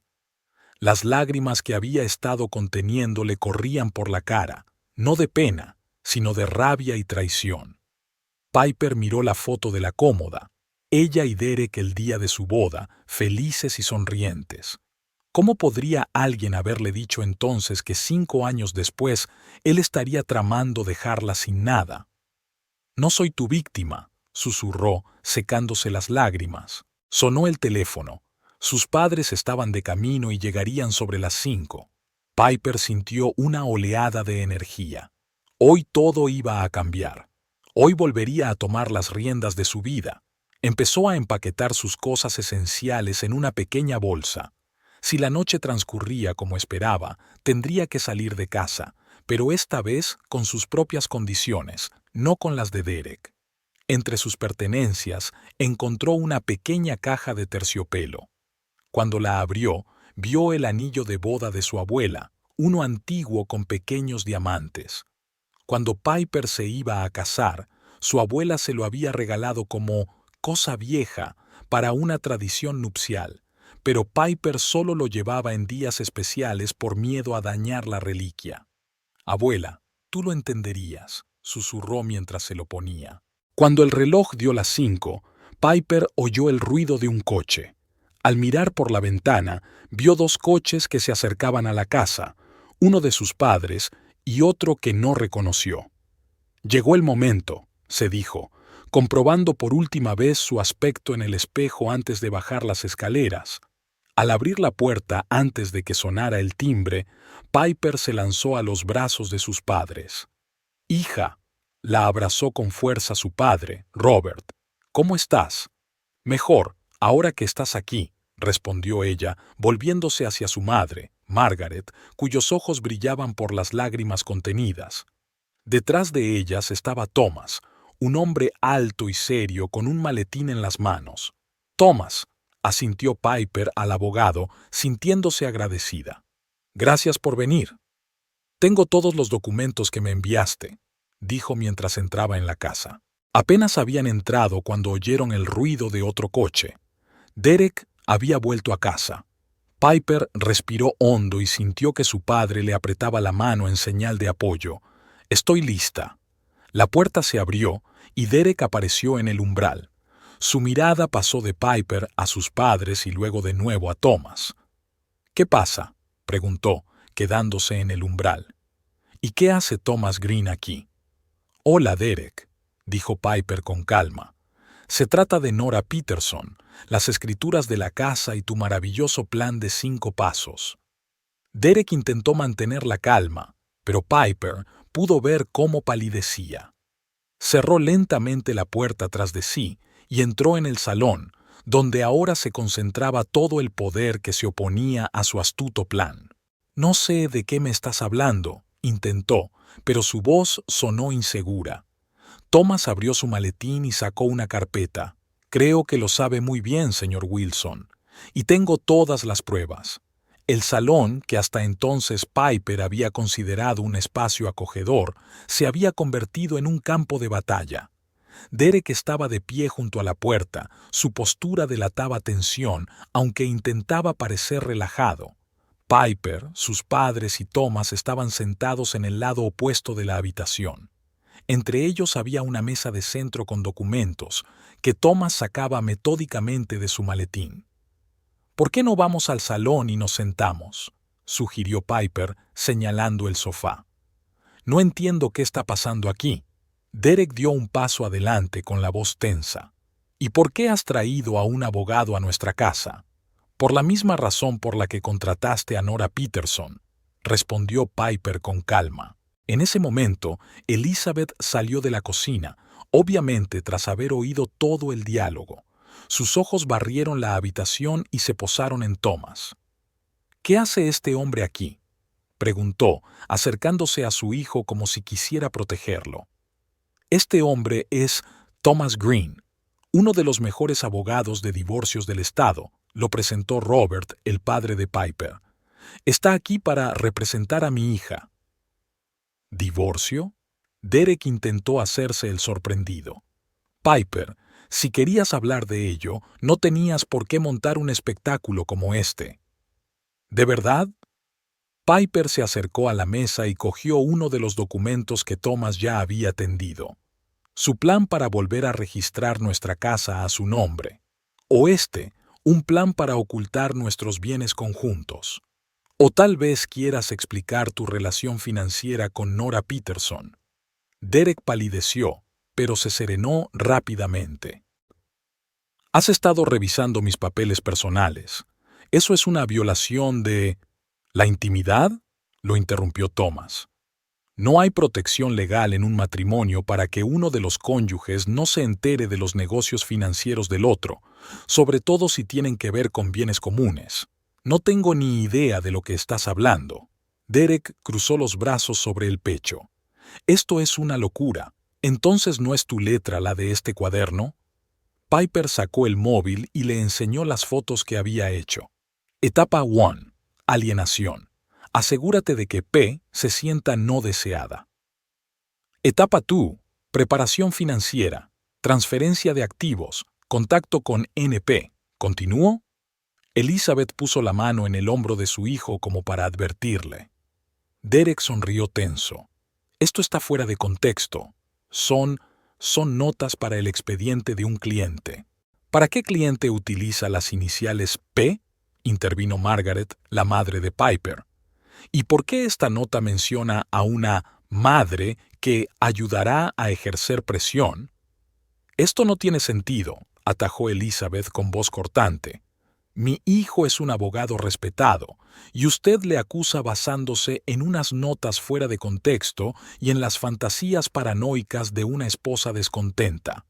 Las lágrimas que había estado conteniendo le corrían por la cara, no de pena, sino de rabia y traición. Piper miró la foto de la cómoda, ella y Derek el día de su boda, felices y sonrientes. ¿Cómo podría alguien haberle dicho entonces que 5 años después él estaría tramando dejarla sin nada? No soy tu víctima, susurró, secándose las lágrimas. Sonó el teléfono. Sus padres estaban de camino y llegarían sobre las 5. Piper sintió una oleada de energía. Hoy todo iba a cambiar. Hoy volvería a tomar las riendas de su vida. Empezó a empaquetar sus cosas esenciales en una pequeña bolsa. Si la noche transcurría como esperaba, tendría que salir de casa, pero esta vez con sus propias condiciones, no con las de Derek. Entre sus pertenencias encontró una pequeña caja de terciopelo. Cuando la abrió, vio el anillo de boda de su abuela, uno antiguo con pequeños diamantes. Cuando Piper se iba a casar, su abuela se lo había regalado como cosa vieja para una tradición nupcial, pero Piper solo lo llevaba en días especiales por miedo a dañar la reliquia. «Abuela, tú lo entenderías», susurró mientras se lo ponía. Cuando el reloj dio las 5, Piper oyó el ruido de un coche. Al mirar por la ventana, vio 2 coches que se acercaban a la casa, uno de sus padres y otro que no reconoció. «Llegó el momento», se dijo, comprobando por última vez su aspecto en el espejo antes de bajar las escaleras. Al abrir la puerta antes de que sonara el timbre, Piper se lanzó a los brazos de sus padres. «Hija», la abrazó con fuerza su padre, Robert. «¿Cómo estás?» «Mejor, ahora que estás aquí», respondió ella, volviéndose hacia su madre, Margaret, cuyos ojos brillaban por las lágrimas contenidas. Detrás de ellas estaba Thomas, un hombre alto y serio con un maletín en las manos. «Thomas», asintió Piper al abogado, sintiéndose agradecida. «Gracias por venir. Tengo todos los documentos que me enviaste», dijo mientras entraba en la casa. Apenas habían entrado cuando oyeron el ruido de otro coche. Derek había vuelto a casa. Piper respiró hondo y sintió que su padre le apretaba la mano en señal de apoyo. «Estoy lista». La puerta se abrió y Derek apareció en el umbral. Su mirada pasó de Piper a sus padres y luego de nuevo a Thomas. «¿Qué pasa?», preguntó, quedándose en el umbral. «¿Y qué hace Thomas Green aquí?» «Hola, Derek», dijo Piper con calma. «Se trata de Nora Peterson, las escrituras de la casa y tu maravilloso plan de 5 pasos». Derek intentó mantener la calma, pero Piper pudo ver cómo palidecía. Cerró lentamente la puerta tras de sí y entró en el salón, donde ahora se concentraba todo el poder que se oponía a su astuto plan. «No sé de qué me estás hablando», intentó, pero su voz sonó insegura. Thomas abrió su maletín y sacó una carpeta. «Creo que lo sabe muy bien, señor Wilson, y tengo todas las pruebas». El salón, que hasta entonces Piper había considerado un espacio acogedor, se había convertido en un campo de batalla. Derek estaba de pie junto a la puerta, su postura delataba tensión, aunque intentaba parecer relajado. Piper, sus padres y Thomas estaban sentados en el lado opuesto de la habitación. Entre ellos había una mesa de centro con documentos, que Thomas sacaba metódicamente de su maletín. «¿Por qué no vamos al salón y nos sentamos?», sugirió Piper, señalando el sofá. «No entiendo qué está pasando aquí». Derek dio un paso adelante con la voz tensa. «¿Y por qué has traído a un abogado a nuestra casa?» «Por la misma razón por la que contrataste a Nora Peterson», respondió Piper con calma. En ese momento, Elizabeth salió de la cocina, obviamente tras haber oído todo el diálogo. Sus ojos barrieron la habitación y se posaron en Thomas. «¿Qué hace este hombre aquí?», preguntó, acercándose a su hijo como si quisiera protegerlo. «Este hombre es Thomas Green, uno de los mejores abogados de divorcios del estado», lo presentó Robert, el padre de Piper. «Está aquí para representar a mi hija». «¿Divorcio?», Derek intentó hacerse el sorprendido. «Piper, si querías hablar de ello, no tenías por qué montar un espectáculo como este». «¿De verdad?». Piper se acercó a la mesa y cogió uno de los documentos que Thomas ya había tendido. «Su plan para volver a registrar nuestra casa a su nombre. O un plan para ocultar nuestros bienes conjuntos. O tal vez quieras explicar tu relación financiera con Nora Peterson». Derek palideció, pero se serenó rápidamente. «Has estado revisando mis papeles personales. Eso es una violación de... ¿La intimidad?», lo interrumpió Thomas. «No hay protección legal en un matrimonio para que uno de los cónyuges no se entere de los negocios financieros del otro, sobre todo si tienen que ver con bienes comunes. No tengo ni idea de lo que estás hablando». Derek cruzó los brazos sobre el pecho. «Esto es una locura. ¿Entonces no es tu letra la de este cuaderno?». Piper sacó el móvil y le enseñó las fotos que había hecho. Etapa 1. Alienación. Asegúrate de que P se sienta no deseada. Etapa 2. Preparación financiera. Transferencia de activos. Contacto con NP. ¿Continúo? Elizabeth puso la mano en el hombro de su hijo como para advertirle. Derek sonrió tenso. Esto está fuera de contexto. Son notas para el expediente de un cliente. ¿Para qué cliente utiliza las iniciales P? Intervino Margaret, la madre de Piper. ¿Y por qué esta nota menciona a una madre que ayudará a ejercer presión? Esto no tiene sentido, atajó Elizabeth con voz cortante. Mi hijo es un abogado respetado, y usted le acusa basándose en unas notas fuera de contexto y en las fantasías paranoicas de una esposa descontenta.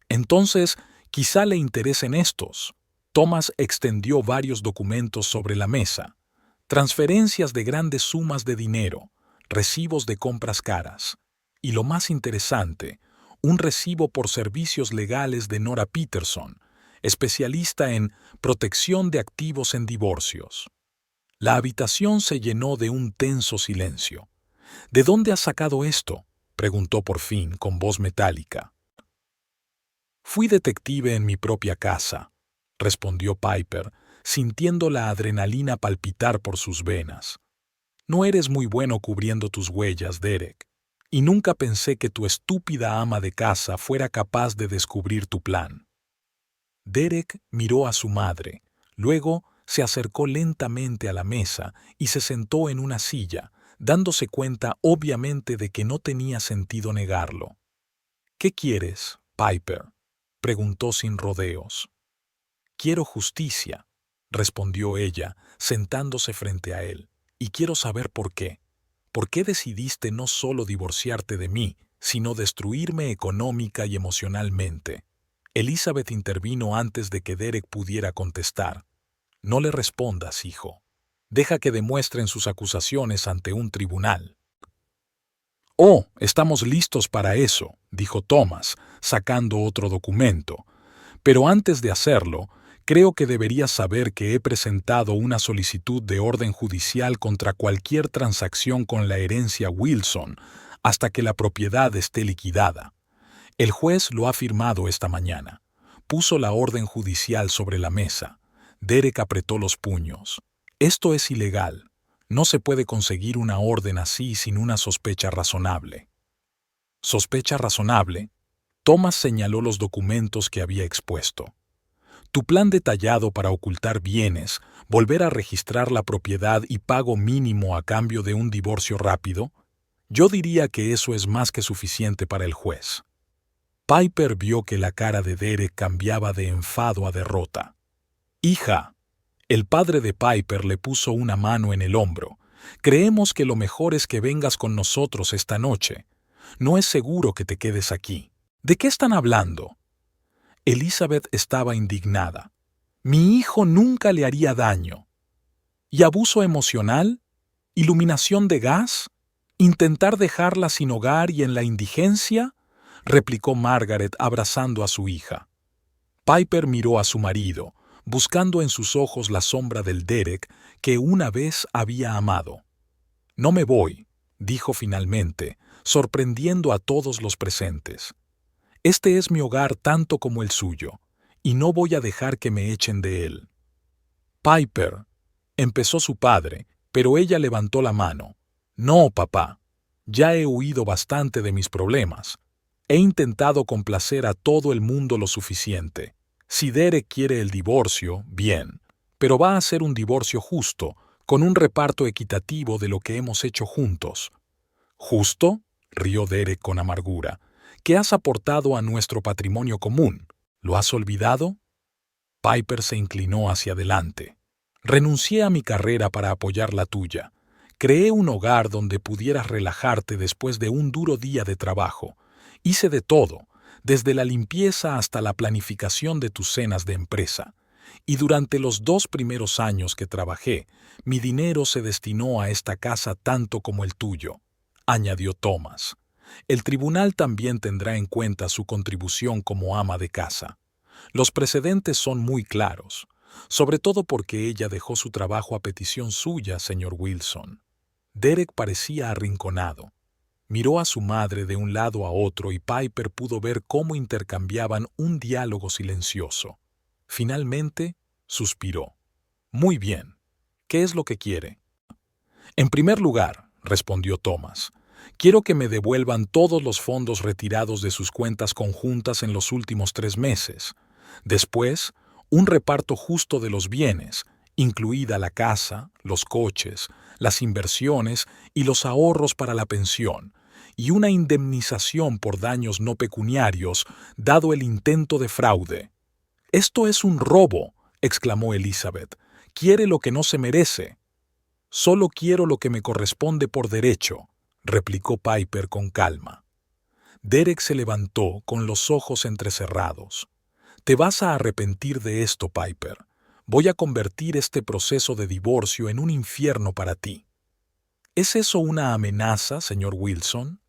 Entonces, quizá le interesen estos. Thomas extendió varios documentos sobre la mesa. Transferencias de grandes sumas de dinero, recibos de compras caras. Y lo más interesante, un recibo por servicios legales de Nora Peterson, especialista en protección de activos en divorcios. La habitación se llenó de un tenso silencio. ¿De dónde has sacado esto?, preguntó por fin con voz metálica. Fui detective en mi propia casa, respondió Piper, sintiendo la adrenalina palpitar por sus venas. No eres muy bueno cubriendo tus huellas, Derek, y nunca pensé que tu estúpida ama de casa fuera capaz de descubrir tu plan. Derek miró a su madre, luego se acercó lentamente a la mesa y se sentó en una silla, dándose cuenta obviamente de que no tenía sentido negarlo. ¿Qué quieres, Piper?, preguntó sin rodeos. Quiero justicia, respondió ella, sentándose frente a él, y quiero saber por qué. ¿Por qué decidiste no solo divorciarte de mí, sino destruirme económica y emocionalmente? Elizabeth intervino antes de que Derek pudiera contestar. No le respondas, hijo. Deja que demuestren sus acusaciones ante un tribunal. Oh, estamos listos para eso, dijo Thomas, sacando otro documento. Pero antes de hacerlo, creo que deberías saber que he presentado una solicitud de orden judicial contra cualquier transacción con la herencia Wilson hasta que la propiedad esté liquidada. El juez lo ha firmado esta mañana. Puso la orden judicial sobre la mesa. Derek apretó los puños. Esto es ilegal. No se puede conseguir una orden así sin una sospecha razonable. ¿Sospecha razonable? Thomas señaló los documentos que había expuesto. Tu plan detallado para ocultar bienes, volver a registrar la propiedad y pago mínimo a cambio de un divorcio rápido, yo diría que eso es más que suficiente para el juez. Piper vio que la cara de Derek cambiaba de enfado a derrota. Hija, el padre de Piper le puso una mano en el hombro. Creemos que lo mejor es que vengas con nosotros esta noche. No es seguro que te quedes aquí. ¿De qué están hablando? Elizabeth estaba indignada. Mi hijo nunca le haría daño. ¿Y abuso emocional? ¿Iluminación de gas? ¿Intentar dejarla sin hogar y en la indigencia?, replicó Margaret abrazando a su hija. Piper miró a su marido, buscando en sus ojos la sombra del Derek que una vez había amado. No me voy, dijo finalmente, sorprendiendo a todos los presentes. Este es mi hogar tanto como el suyo, y no voy a dejar que me echen de él. Piper, empezó su padre, pero ella levantó la mano. No, papá, ya he huido bastante de mis problemas. He intentado complacer a todo el mundo lo suficiente. Si Derek quiere el divorcio, bien, pero va a ser un divorcio justo, con un reparto equitativo de lo que hemos hecho juntos. ¿Justo?, rió Derek con amargura. ¿Qué has aportado a nuestro patrimonio común? ¿Lo has olvidado? Piper se inclinó hacia adelante. Renuncié a mi carrera para apoyar la tuya. Creé un hogar donde pudieras relajarte después de un duro día de trabajo. Hice de todo, desde la limpieza hasta la planificación de tus cenas de empresa. Y durante los 2 primeros años que trabajé, mi dinero se destinó a esta casa tanto como el tuyo, añadió Thomas. El tribunal también tendrá en cuenta su contribución como ama de casa. Los precedentes son muy claros. sobre todo porque ella dejó su trabajo a petición suya, señor Wilson. Derek parecía arrinconado. Miró a su madre de un lado a otro y Piper pudo ver cómo intercambiaban un diálogo silencioso. Finalmente, suspiró. Muy bien. ¿Qué es lo que quiere? En primer lugar, respondió Thomas, quiero que me devuelvan todos los fondos retirados de sus cuentas conjuntas en los últimos 3 meses. Después, un reparto justo de los bienes, incluida la casa, los coches, las inversiones y los ahorros para la pensión, y una indemnización por daños no pecuniarios, dado el intento de fraude. «Esto es un robo», exclamó Elizabeth. «Quiere lo que no se merece». «Solo quiero lo que me corresponde por derecho», replicó Piper con calma. Derek se levantó con los ojos entrecerrados. «Te vas a arrepentir de esto, Piper. Voy a convertir este proceso de divorcio en un infierno para ti». «¿Es eso una amenaza, señor Wilson?»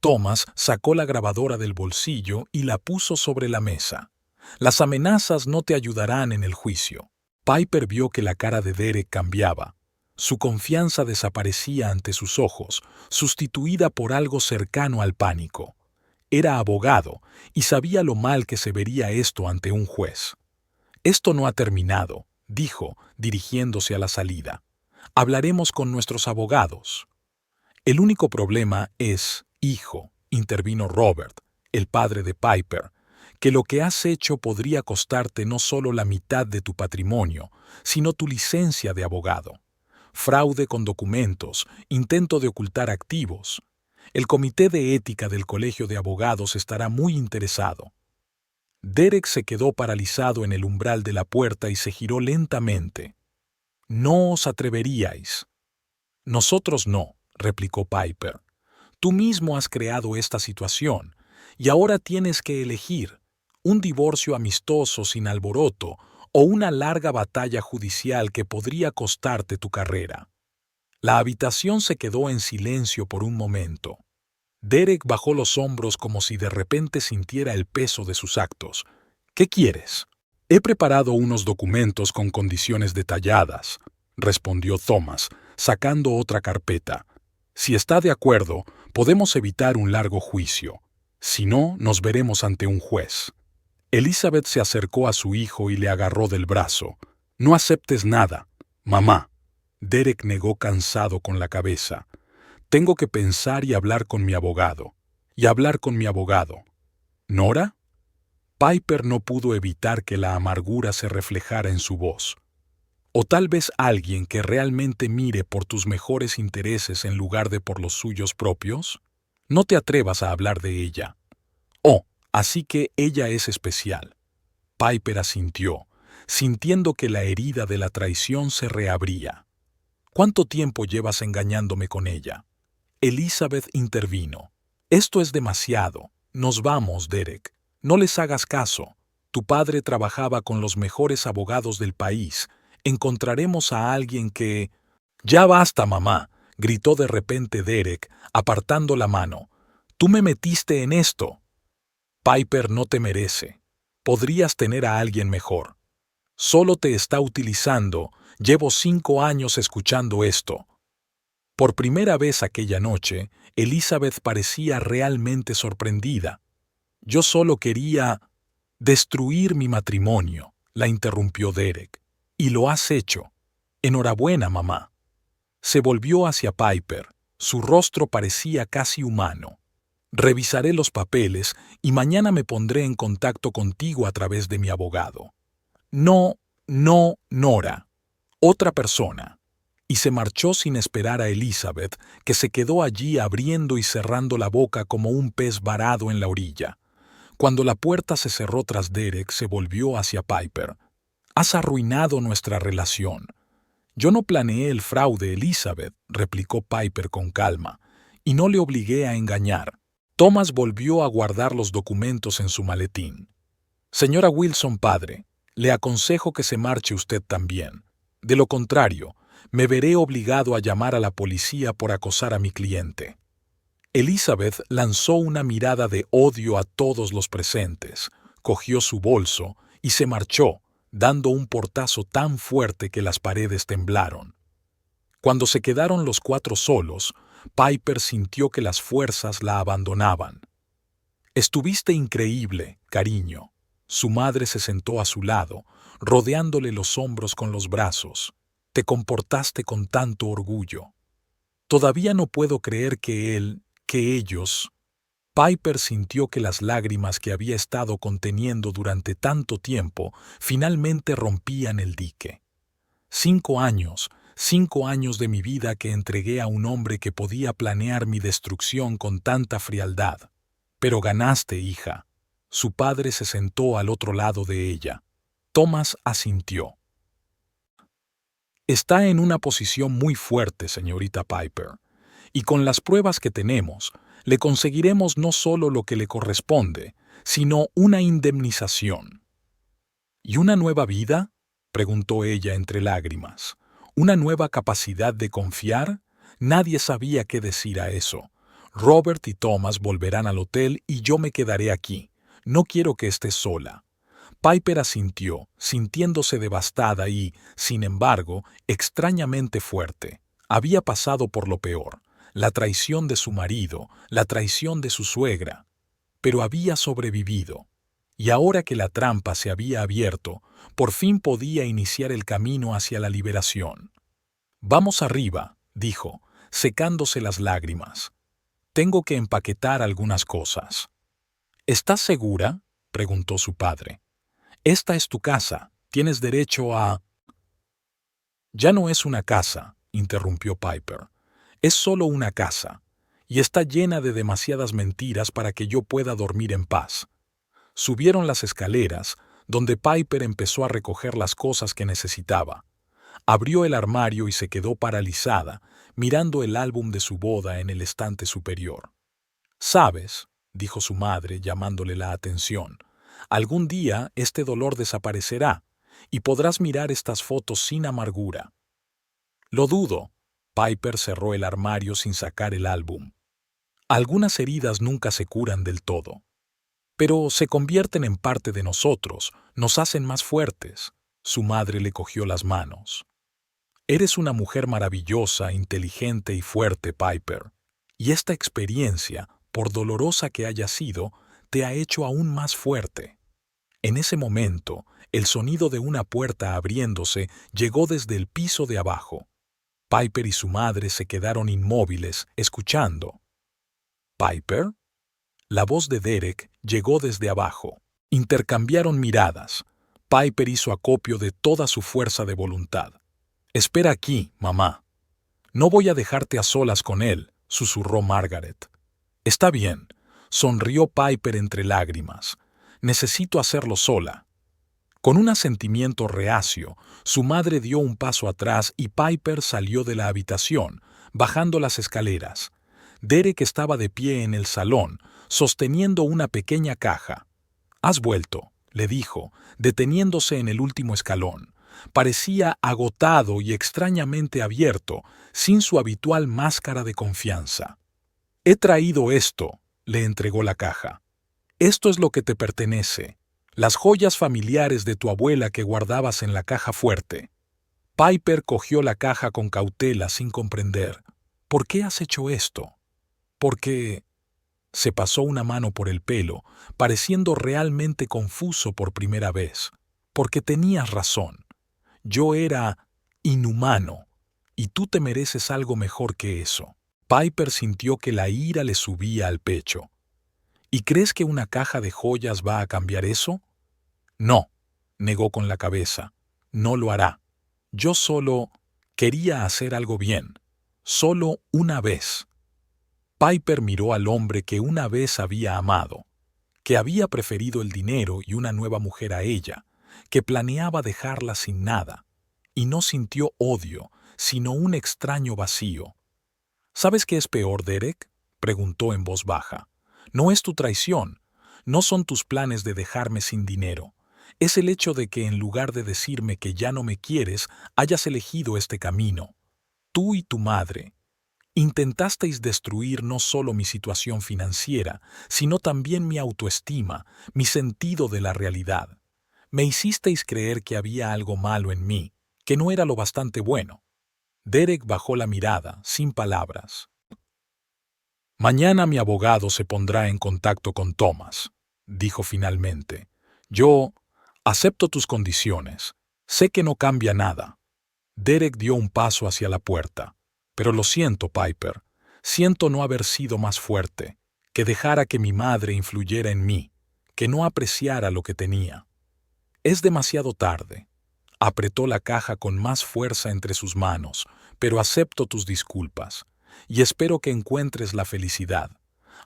Thomas sacó la grabadora del bolsillo y la puso sobre la mesa. «Las amenazas no te ayudarán en el juicio». Piper vio que la cara de Derek cambiaba. Su confianza desaparecía ante sus ojos, sustituida por algo cercano al pánico. Era abogado y sabía lo mal que se vería esto ante un juez. «Esto no ha terminado», dijo, dirigiéndose a la salida. «Hablaremos con nuestros abogados». «El único problema es, hijo», intervino Robert, el padre de Piper, «que lo que has hecho podría costarte no solo la mitad de tu patrimonio, sino tu licencia de abogado. Fraude con documentos, intento de ocultar activos. El comité de ética del Colegio de Abogados estará muy interesado». Derek se quedó paralizado en el umbral de la puerta y se giró lentamente. «No os atreveríais». «Nosotros no», replicó Piper. «Tú mismo has creado esta situación, y ahora tienes que elegir un divorcio amistoso sin alboroto o una larga batalla judicial que podría costarte tu carrera». La habitación se quedó en silencio por un momento. Derek bajó los hombros como si de repente sintiera el peso de sus actos. «¿Qué quieres?» «He preparado unos documentos con condiciones detalladas», respondió Thomas, sacando otra carpeta. «Si está de acuerdo, podemos evitar un largo juicio. Si no, nos veremos ante un juez». Elizabeth se acercó a su hijo y le agarró del brazo. «No aceptes nada, mamá». Derek negó cansado con la cabeza. «Tengo que pensar y hablar con mi abogado. Y hablar con mi abogado». «¿Nora?» Piper no pudo evitar que la amargura se reflejara en su voz. «O tal vez alguien que realmente mire por tus mejores intereses en lugar de por los suyos propios. No te atrevas a hablar de ella». «Oh, así que ella es especial». Piper asintió, sintiendo que la herida de la traición se reabría. «¿Cuánto tiempo llevas engañándome con ella?» Elizabeth intervino. «Esto es demasiado. Nos vamos, Derek. No les hagas caso. Tu padre trabajaba con los mejores abogados del país. Encontraremos a alguien que...» «Ya basta, mamá», gritó de repente Derek, apartando la mano. «Tú me metiste en esto». «Piper no te merece. Podrías tener a alguien mejor. Solo te está utilizando. Llevo 5 años escuchando esto». Por primera vez aquella noche, Elizabeth parecía realmente sorprendida. «Yo solo quería destruir mi matrimonio», la interrumpió Derek. «Y lo has hecho. Enhorabuena, mamá». Se volvió hacia Piper. Su rostro parecía casi humano. «Revisaré los papeles y mañana me pondré en contacto contigo a través de mi abogado». «No, Nora. Otra persona». Y se marchó sin esperar a Elizabeth, que se quedó allí abriendo y cerrando la boca como un pez varado en la orilla. Cuando la puerta se cerró tras Derek, se volvió hacia Piper. «Has arruinado nuestra relación». «Yo no planeé el fraude, Elizabeth», replicó Piper con calma, «y no le obligué a engañar». Thomas volvió a guardar los documentos en su maletín. «Señora Wilson, padre, le aconsejo que se marche usted también. De lo contrario, me veré obligado a llamar a la policía por acosar a mi cliente». Elizabeth lanzó una mirada de odio a todos los presentes, cogió su bolso y se marchó, dando un portazo tan fuerte que las paredes temblaron. Cuando se quedaron los cuatro solos, Piper sintió que las fuerzas la abandonaban. «Estuviste increíble, cariño». Su madre se sentó a su lado, rodeándole los hombros con los brazos. «Te comportaste con tanto orgullo. Todavía no puedo creer que ellos...» Piper sintió que las lágrimas que había estado conteniendo durante tanto tiempo finalmente rompían el dique. 5 años, 5 años de mi vida que entregué a un hombre que podía planear mi destrucción con tanta frialdad. Pero ganaste, hija. Su padre se sentó al otro lado de ella. Thomas asintió. Está en una posición muy fuerte, señorita Piper, y con las pruebas que tenemos, le conseguiremos no solo lo que le corresponde, sino una indemnización. ¿Y una nueva vida?, preguntó ella entre lágrimas. ¿Una nueva capacidad de confiar? Nadie sabía qué decir a eso. Robert y Thomas volverán al hotel y yo me quedaré aquí. No quiero que estés sola. Piper asintió, sintiéndose devastada y, sin embargo, extrañamente fuerte. Había pasado por lo peor, la traición de su marido, la traición de su suegra. Pero había sobrevivido. Y ahora que la trampa se había abierto, por fin podía iniciar el camino hacia la liberación. «Vamos arriba», dijo, secándose las lágrimas. «Tengo que empaquetar algunas cosas». «¿Estás segura?», preguntó su padre. «Esta es tu casa. Tienes derecho a...» «Ya no es una casa», interrumpió Piper. «Es solo una casa, y está llena de demasiadas mentiras para que yo pueda dormir en paz». Subieron las escaleras, donde Piper empezó a recoger las cosas que necesitaba. Abrió el armario y se quedó paralizada, mirando el álbum de su boda en el estante superior. «¿Sabes?», dijo su madre, llamándole la atención, «algún día este dolor desaparecerá y podrás mirar estas fotos sin amargura». «Lo dudo». Piper cerró el armario sin sacar el álbum. «Algunas heridas nunca se curan del todo. Pero se convierten en parte de nosotros, nos hacen más fuertes». Su madre le cogió las manos. «Eres una mujer maravillosa, inteligente y fuerte, Piper. Y esta experiencia, por dolorosa que haya sido, te ha hecho aún más fuerte». En ese momento, el sonido de una puerta abriéndose llegó desde el piso de abajo. Piper y su madre se quedaron inmóviles, escuchando. «¿Piper?». La voz de Derek llegó desde abajo. Intercambiaron miradas. Piper hizo acopio de toda su fuerza de voluntad. «Espera aquí, mamá». «No voy a dejarte a solas con él», susurró Margaret. «Está bien», sonrió Piper entre lágrimas. «Necesito hacerlo sola». Con un asentimiento reacio, su madre dio un paso atrás y Piper salió de la habitación, bajando las escaleras. Derek estaba de pie en el salón, sosteniendo una pequeña caja. «Has vuelto», le dijo, deteniéndose en el último escalón. Parecía agotado y extrañamente abierto, sin su habitual máscara de confianza. «He traído esto», le entregó la caja. «Esto es lo que te pertenece. Las joyas familiares de tu abuela que guardabas en la caja fuerte». Piper cogió la caja con cautela sin comprender. «¿Por qué has hecho esto?». «Porque...». Se pasó una mano por el pelo, pareciendo realmente confuso por primera vez. «Porque tenías razón. Yo era inhumano, y tú te mereces algo mejor que eso». Piper sintió que la ira le subía al pecho. «¿Y crees que una caja de joyas va a cambiar eso?». «No», negó con la cabeza. «No lo hará. Yo solo quería hacer algo bien. Solo una vez». Piper miró al hombre que una vez había amado, que había preferido el dinero y una nueva mujer a ella, que planeaba dejarla sin nada, y no sintió odio, sino un extraño vacío. «¿Sabes qué es peor, Derek?», preguntó en voz baja. «No es tu traición, no son tus planes de dejarme sin dinero. Es el hecho de que en lugar de decirme que ya no me quieres, hayas elegido este camino. Tú y tu madre. Intentasteis destruir no solo mi situación financiera, sino también mi autoestima, mi sentido de la realidad. Me hicisteis creer que había algo malo en mí, que no era lo bastante bueno. Derek bajó la mirada, sin palabras. Mañana mi abogado se pondrá en contacto con Thomas, dijo finalmente. Yo acepto tus condiciones. Sé que no cambia nada. Derek dio un paso hacia la puerta. Pero lo siento, Piper. Siento no haber sido más fuerte, que dejara que mi madre influyera en mí, que no apreciara lo que tenía. Es demasiado tarde. Apretó la caja con más fuerza entre sus manos, pero acepto tus disculpas, y espero que encuentres la felicidad,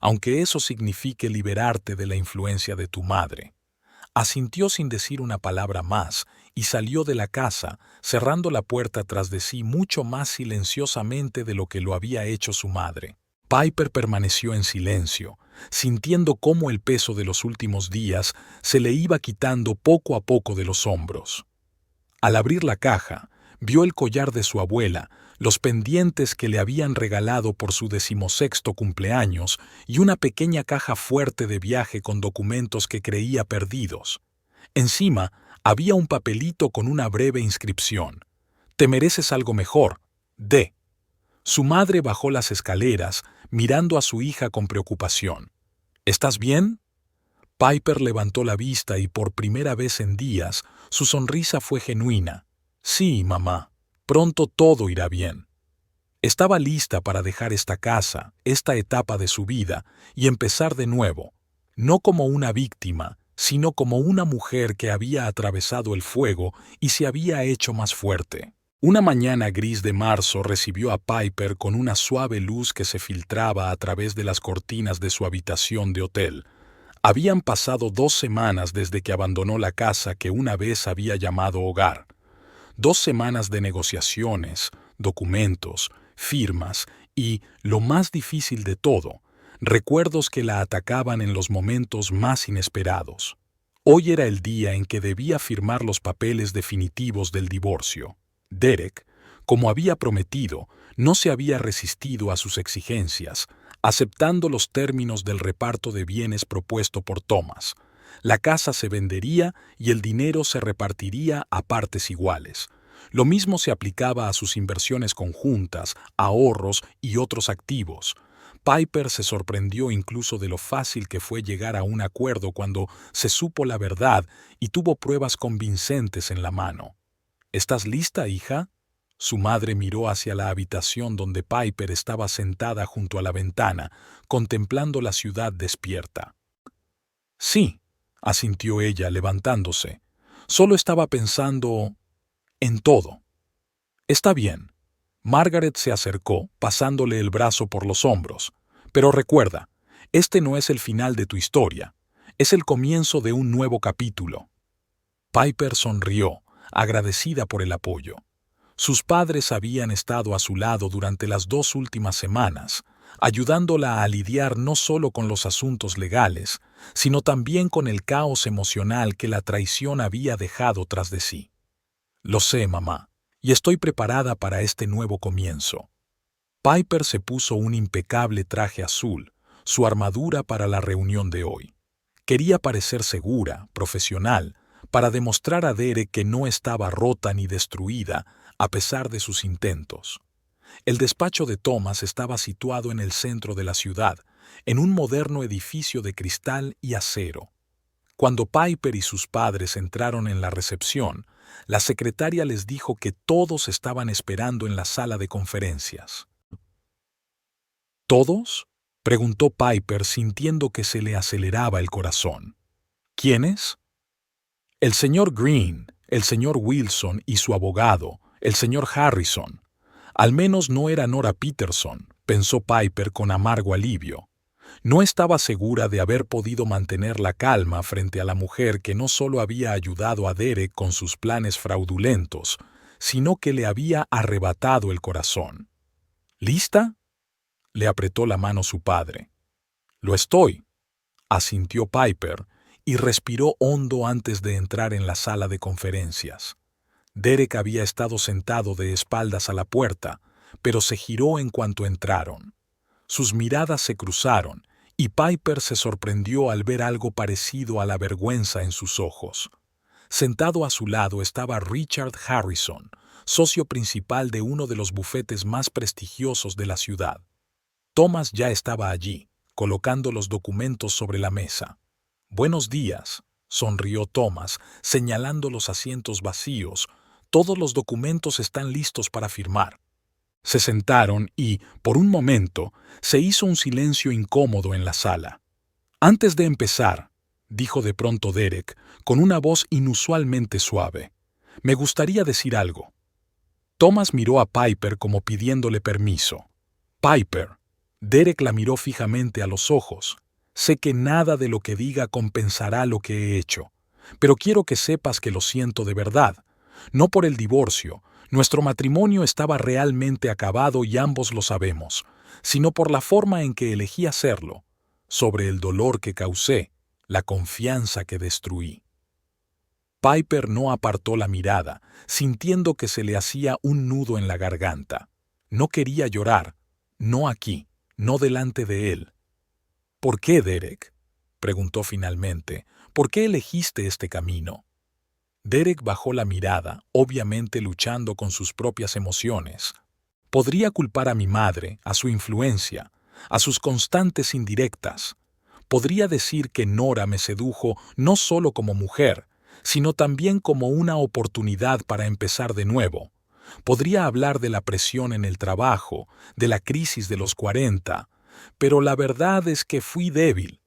aunque eso signifique liberarte de la influencia de tu madre. Asintió sin decir una palabra más y salió de la casa, cerrando la puerta tras de sí mucho más silenciosamente de lo que lo había hecho su madre. Piper permaneció en silencio, sintiendo cómo el peso de los últimos días se le iba quitando poco a poco de los hombros. Al abrir la caja, vio el collar de su abuela, los pendientes que le habían regalado por su 16º cumpleaños y una pequeña caja fuerte de viaje con documentos que creía perdidos. Encima, había un papelito con una breve inscripción. «Te mereces algo mejor. D». Su madre bajó las escaleras, mirando a su hija con preocupación. «¿Estás bien?» Piper levantó la vista y por primera vez en días su sonrisa fue genuina. «Sí, mamá, pronto todo irá bien». Estaba lista para dejar esta casa, esta etapa de su vida, y empezar de nuevo, no como una víctima, sino como una mujer que había atravesado el fuego y se había hecho más fuerte. Una mañana gris de marzo recibió a Piper con una suave luz que se filtraba a través de las cortinas de su habitación de hotel. Habían pasado 2 semanas desde que abandonó la casa que una vez había llamado hogar. 2 semanas de negociaciones, documentos, firmas y, lo más difícil de todo, recuerdos que la atacaban en los momentos más inesperados. Hoy era el día en que debía firmar los papeles definitivos del divorcio. Derek, como había prometido, no se había resistido a sus exigencias, aceptando los términos del reparto de bienes propuesto por Thomas. La casa se vendería y el dinero se repartiría a partes iguales. Lo mismo se aplicaba a sus inversiones conjuntas, ahorros y otros activos. Piper se sorprendió incluso de lo fácil que fue llegar a un acuerdo cuando se supo la verdad y tuvo pruebas convincentes en la mano. ¿Estás lista, hija? Su madre miró hacia la habitación donde Piper estaba sentada junto a la ventana, contemplando la ciudad despierta. Sí, asintió ella, levantándose. Solo estaba pensando en todo. Está bien. Margaret se acercó, pasándole el brazo por los hombros. Pero recuerda, este no es el final de tu historia. Es el comienzo de un nuevo capítulo. Piper sonrió, agradecida por el apoyo. Sus padres habían estado a su lado durante las 2 últimas semanas, ayudándola a lidiar no solo con los asuntos legales, sino también con el caos emocional que la traición había dejado tras de sí. Lo sé, mamá, y estoy preparada para este nuevo comienzo. Piper se puso un impecable traje azul, su armadura para la reunión de hoy. Quería parecer segura, profesional, para demostrar a Derek que no estaba rota ni destruida, a pesar de sus intentos. El despacho de Thomas estaba situado en el centro de la ciudad, en un moderno edificio de cristal y acero. Cuando Piper y sus padres entraron en la recepción, la secretaria les dijo que todos estaban esperando en la sala de conferencias. ¿Todos?, preguntó Piper sintiendo que se le aceleraba el corazón. ¿Quiénes? El señor Green, el señor Wilson y su abogado, el señor Harrison. Al menos no era Nora Peterson, pensó Piper con amargo alivio. No estaba segura de haber podido mantener la calma frente a la mujer que no solo había ayudado a Derek con sus planes fraudulentos, sino que le había arrebatado el corazón. ¿Lista?, le apretó la mano su padre. Lo estoy, asintió Piper, y respiró hondo antes de entrar en la sala de conferencias. Derek había estado sentado de espaldas a la puerta, pero se giró en cuanto entraron. Sus miradas se cruzaron, y Piper se sorprendió al ver algo parecido a la vergüenza en sus ojos. Sentado a su lado estaba Richard Harrison, socio principal de uno de los bufetes más prestigiosos de la ciudad. Thomas ya estaba allí, colocando los documentos sobre la mesa. «Buenos días», sonrió Thomas, señalando los asientos vacíos. «Todos los documentos están listos para firmar». Se sentaron y, por un momento, se hizo un silencio incómodo en la sala. «Antes de empezar», dijo de pronto Derek, con una voz inusualmente suave, «me gustaría decir algo». Thomas miró a Piper como pidiéndole permiso. «Piper». Derek la miró fijamente a los ojos. «Sé que nada de lo que diga compensará lo que he hecho, pero quiero que sepas que lo siento de verdad. No por el divorcio, nuestro matrimonio estaba realmente acabado y ambos lo sabemos, sino por la forma en que elegí hacerlo, sobre el dolor que causé, la confianza que destruí». Piper no apartó la mirada, sintiendo que se le hacía un nudo en la garganta. No quería llorar, no aquí, no delante de él. «¿Por qué, Derek?», preguntó finalmente. «¿Por qué elegiste este camino?». Derek bajó la mirada, obviamente luchando con sus propias emociones. Podría culpar a mi madre, a su influencia, a sus constantes indirectas. Podría decir que Nora me sedujo no solo como mujer, sino también como una oportunidad para empezar de nuevo. Podría hablar de la presión en el trabajo, de la crisis de los 40, pero la verdad es que fui débil.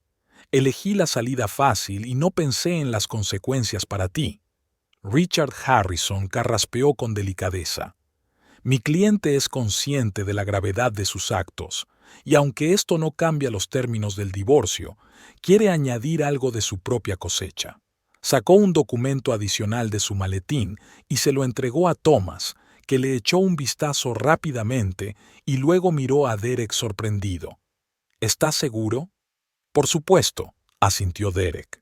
Elegí la salida fácil y no pensé en las consecuencias para ti. Richard Harrison carraspeó con delicadeza. «Mi cliente es consciente de la gravedad de sus actos, y aunque esto no cambia los términos del divorcio, quiere añadir algo de su propia cosecha». Sacó un documento adicional de su maletín y se lo entregó a Thomas, que le echó un vistazo rápidamente y luego miró a Derek sorprendido. «¿Estás seguro?». «Por supuesto», asintió Derek.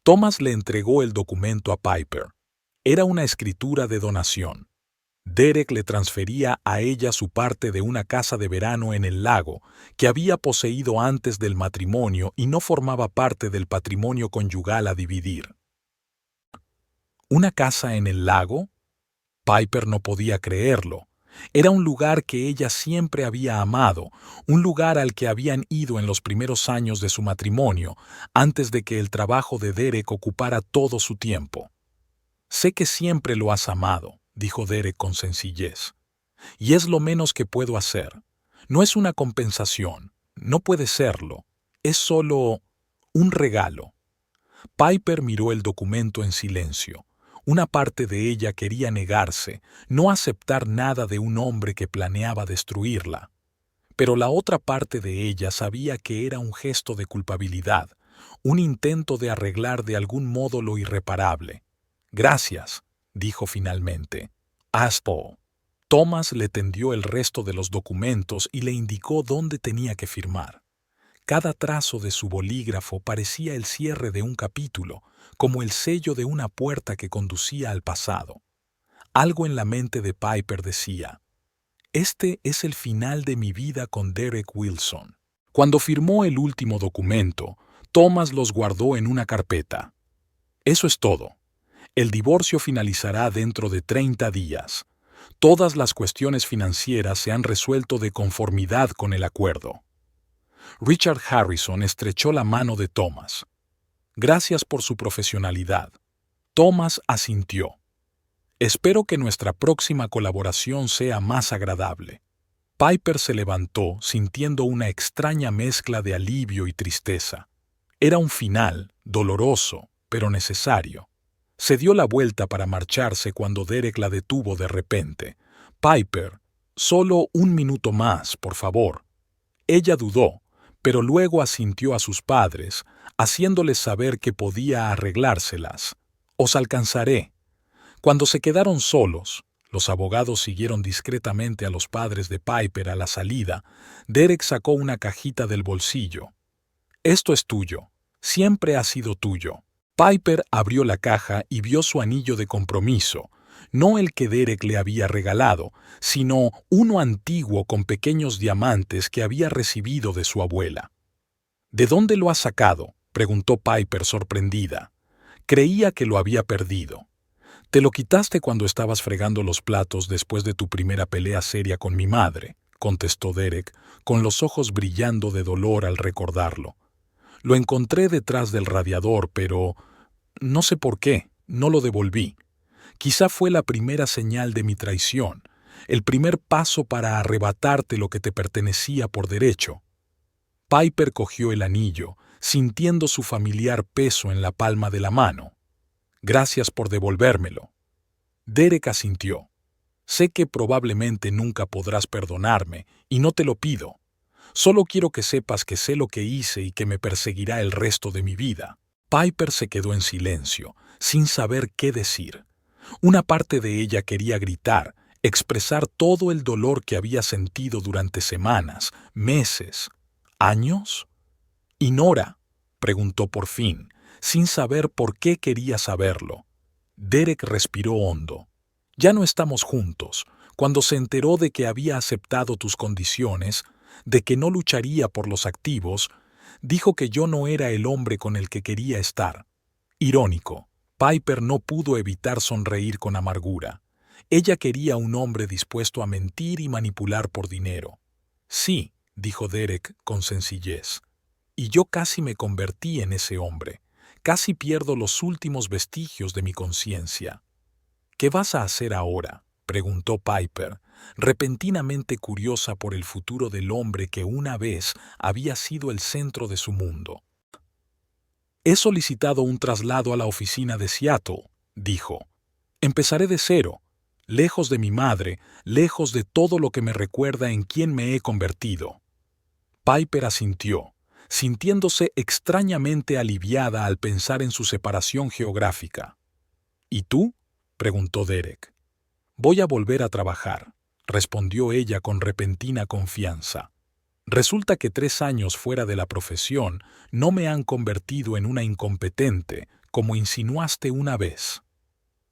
Thomas le entregó el documento a Piper. Era una escritura de donación. Derek le transfería a ella su parte de una casa de verano en el lago que había poseído antes del matrimonio y no formaba parte del patrimonio conyugal a dividir. ¿Una casa en el lago? Piper no podía creerlo. Era un lugar que ella siempre había amado, un lugar al que habían ido en los primeros años de su matrimonio, antes de que el trabajo de Derek ocupara todo su tiempo. «Sé que siempre lo has amado», dijo Derek con sencillez. «Y es lo menos que puedo hacer. No es una compensación, no puede serlo. Es solo un regalo». Piper miró el documento en silencio. Una parte de ella quería negarse, no aceptar nada de un hombre que planeaba destruirla. Pero la otra parte de ella sabía que era un gesto de culpabilidad, un intento de arreglar de algún modo lo irreparable. «Gracias», dijo finalmente. «Aspo». Thomas le tendió el resto de los documentos y le indicó dónde tenía que firmar. Cada trazo de su bolígrafo parecía el cierre de un capítulo, como el sello de una puerta que conducía al pasado. Algo en la mente de Piper decía: «Este es el final de mi vida con Derek Wilson». Cuando firmó el último documento, Thomas los guardó en una carpeta. «Eso es todo. El divorcio finalizará dentro de 30 días. Todas las cuestiones financieras se han resuelto de conformidad con el acuerdo». Richard Harrison estrechó la mano de Thomas. «Gracias por su profesionalidad». Thomas asintió. «Espero que nuestra próxima colaboración sea más agradable». Piper se levantó sintiendo una extraña mezcla de alivio y tristeza. Era un final, doloroso, pero necesario. Se dio la vuelta para marcharse cuando Derek la detuvo de repente. «Piper, solo un minuto más, por favor». Ella dudó, pero luego asintió a sus padres, haciéndoles saber que podía arreglárselas. «Os alcanzaré». Cuando se quedaron solos, los abogados siguieron discretamente a los padres de Piper a la salida. Derek sacó una cajita del bolsillo. «Esto es tuyo. Siempre ha sido tuyo». Piper abrió la caja y vio su anillo de compromiso, no el que Derek le había regalado, sino uno antiguo con pequeños diamantes que había recibido de su abuela. «¿De dónde lo has sacado?», preguntó Piper sorprendida. Creía que lo había perdido. Te lo quitaste cuando estabas fregando los platos después de tu primera pelea seria con mi madre, contestó Derek, con los ojos brillando de dolor al recordarlo. Lo encontré detrás del radiador, pero no sé por qué, no lo devolví. Quizá fue la primera señal de mi traición, el primer paso para arrebatarte lo que te pertenecía por derecho. Piper cogió el anillo, sintiendo su familiar peso en la palma de la mano. Gracias por devolvérmelo. Derek asintió. Sé que probablemente nunca podrás perdonarme, y no te lo pido. Solo quiero que sepas que sé lo que hice y que me perseguirá el resto de mi vida. Piper se quedó en silencio, sin saber qué decir. Una parte de ella quería gritar, expresar todo el dolor que había sentido durante semanas, meses, años. ¿Y Nora? Preguntó por fin, sin saber por qué quería saberlo. Derek respiró hondo. Ya no estamos juntos. Cuando se enteró de que había aceptado tus condiciones, de que no lucharía por los activos, dijo que yo no era el hombre con el que quería estar. Irónico. Piper no pudo evitar sonreír con amargura. Ella quería un hombre dispuesto a mentir y manipular por dinero. Sí, dijo Derek con sencillez. Y yo casi me convertí en ese hombre. Casi pierdo los últimos vestigios de mi conciencia. ¿Qué vas a hacer ahora?, preguntó Piper, repentinamente curiosa por el futuro del hombre que una vez había sido el centro de su mundo. He solicitado un traslado a la oficina de Seattle, dijo. Empezaré de cero, lejos de mi madre, lejos de todo lo que me recuerda en quién me he convertido. Piper asintió, sintiéndose extrañamente aliviada al pensar en su separación geográfica. ¿Y tú?, preguntó Derek. Voy a volver a trabajar, respondió ella con repentina confianza. Resulta que 3 años fuera de la profesión no me han convertido en una incompetente, como insinuaste una vez.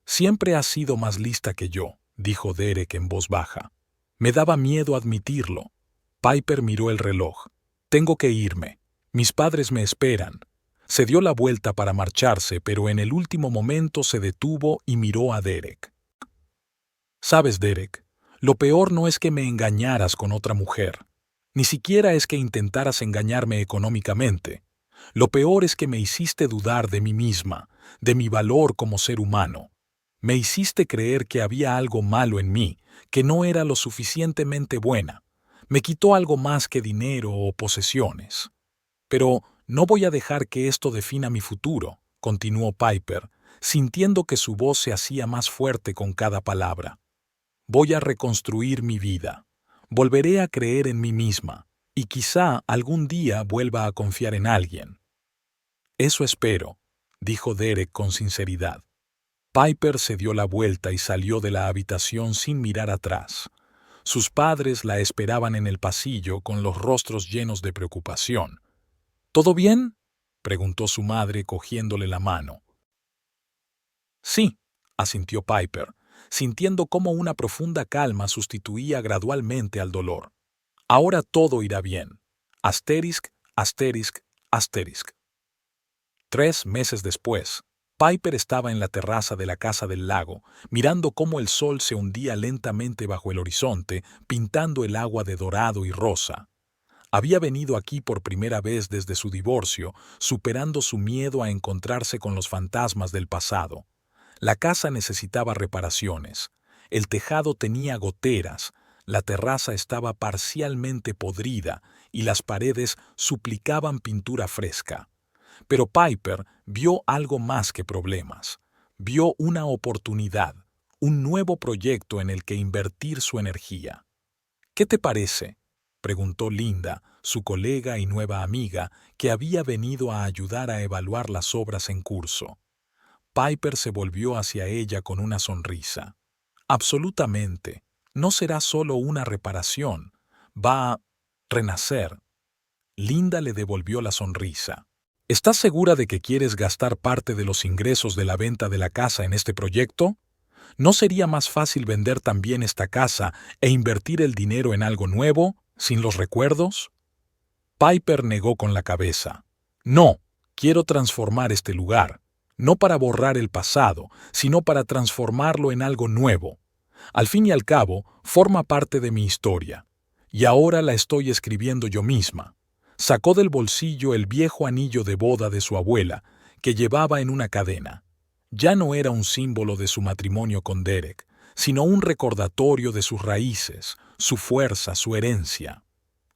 Siempre has sido más lista que yo, dijo Derek en voz baja. Me daba miedo admitirlo. Piper miró el reloj. Tengo que irme. Mis padres me esperan. Se dio la vuelta para marcharse, pero en el último momento se detuvo y miró a Derek. Sabes, Derek, lo peor no es que me engañaras con otra mujer. Ni siquiera es que intentaras engañarme económicamente. Lo peor es que me hiciste dudar de mí misma, de mi valor como ser humano. Me hiciste creer que había algo malo en mí, que no era lo suficientemente buena. Me quitó algo más que dinero o posesiones. Pero no voy a dejar que esto defina mi futuro, continuó Piper, sintiendo que su voz se hacía más fuerte con cada palabra. Voy a reconstruir mi vida. Volveré a creer en mí misma, y quizá algún día vuelva a confiar en alguien. Eso espero, dijo Derek con sinceridad. Piper se dio la vuelta y salió de la habitación sin mirar atrás. Sus padres la esperaban en el pasillo con los rostros llenos de preocupación. ¿Todo bien?, preguntó su madre cogiéndole la mano. Sí, asintió Piper, sintiendo cómo una profunda calma sustituía gradualmente al dolor. Ahora todo irá bien. Asterisk, asterisk, asterisk. 3 meses después, Piper estaba en la terraza de la casa del lago, mirando cómo el sol se hundía lentamente bajo el horizonte, pintando el agua de dorado y rosa. Había venido aquí por primera vez desde su divorcio, superando su miedo a encontrarse con los fantasmas del pasado. La casa necesitaba reparaciones. El tejado tenía goteras, la terraza estaba parcialmente podrida y las paredes suplicaban pintura fresca. Pero Piper vio algo más que problemas. Vio una oportunidad, un nuevo proyecto en el que invertir su energía. ¿Qué te parece?, preguntó Linda, su colega y nueva amiga, que había venido a ayudar a evaluar las obras en curso. Piper se volvió hacia ella con una sonrisa. Absolutamente. No será solo una reparación. Va a renacer. Linda le devolvió la sonrisa. ¿Estás segura de que quieres gastar parte de los ingresos de la venta de la casa en este proyecto? ¿No sería más fácil vender también esta casa e invertir el dinero en algo nuevo, sin los recuerdos? Piper negó con la cabeza. No, quiero transformar este lugar. No para borrar el pasado, sino para transformarlo en algo nuevo. Al fin y al cabo, forma parte de mi historia. Y ahora la estoy escribiendo yo misma. Sacó del bolsillo el viejo anillo de boda de su abuela, que llevaba en una cadena. Ya no era un símbolo de su matrimonio con Derek, sino un recordatorio de sus raíces, su fuerza, su herencia.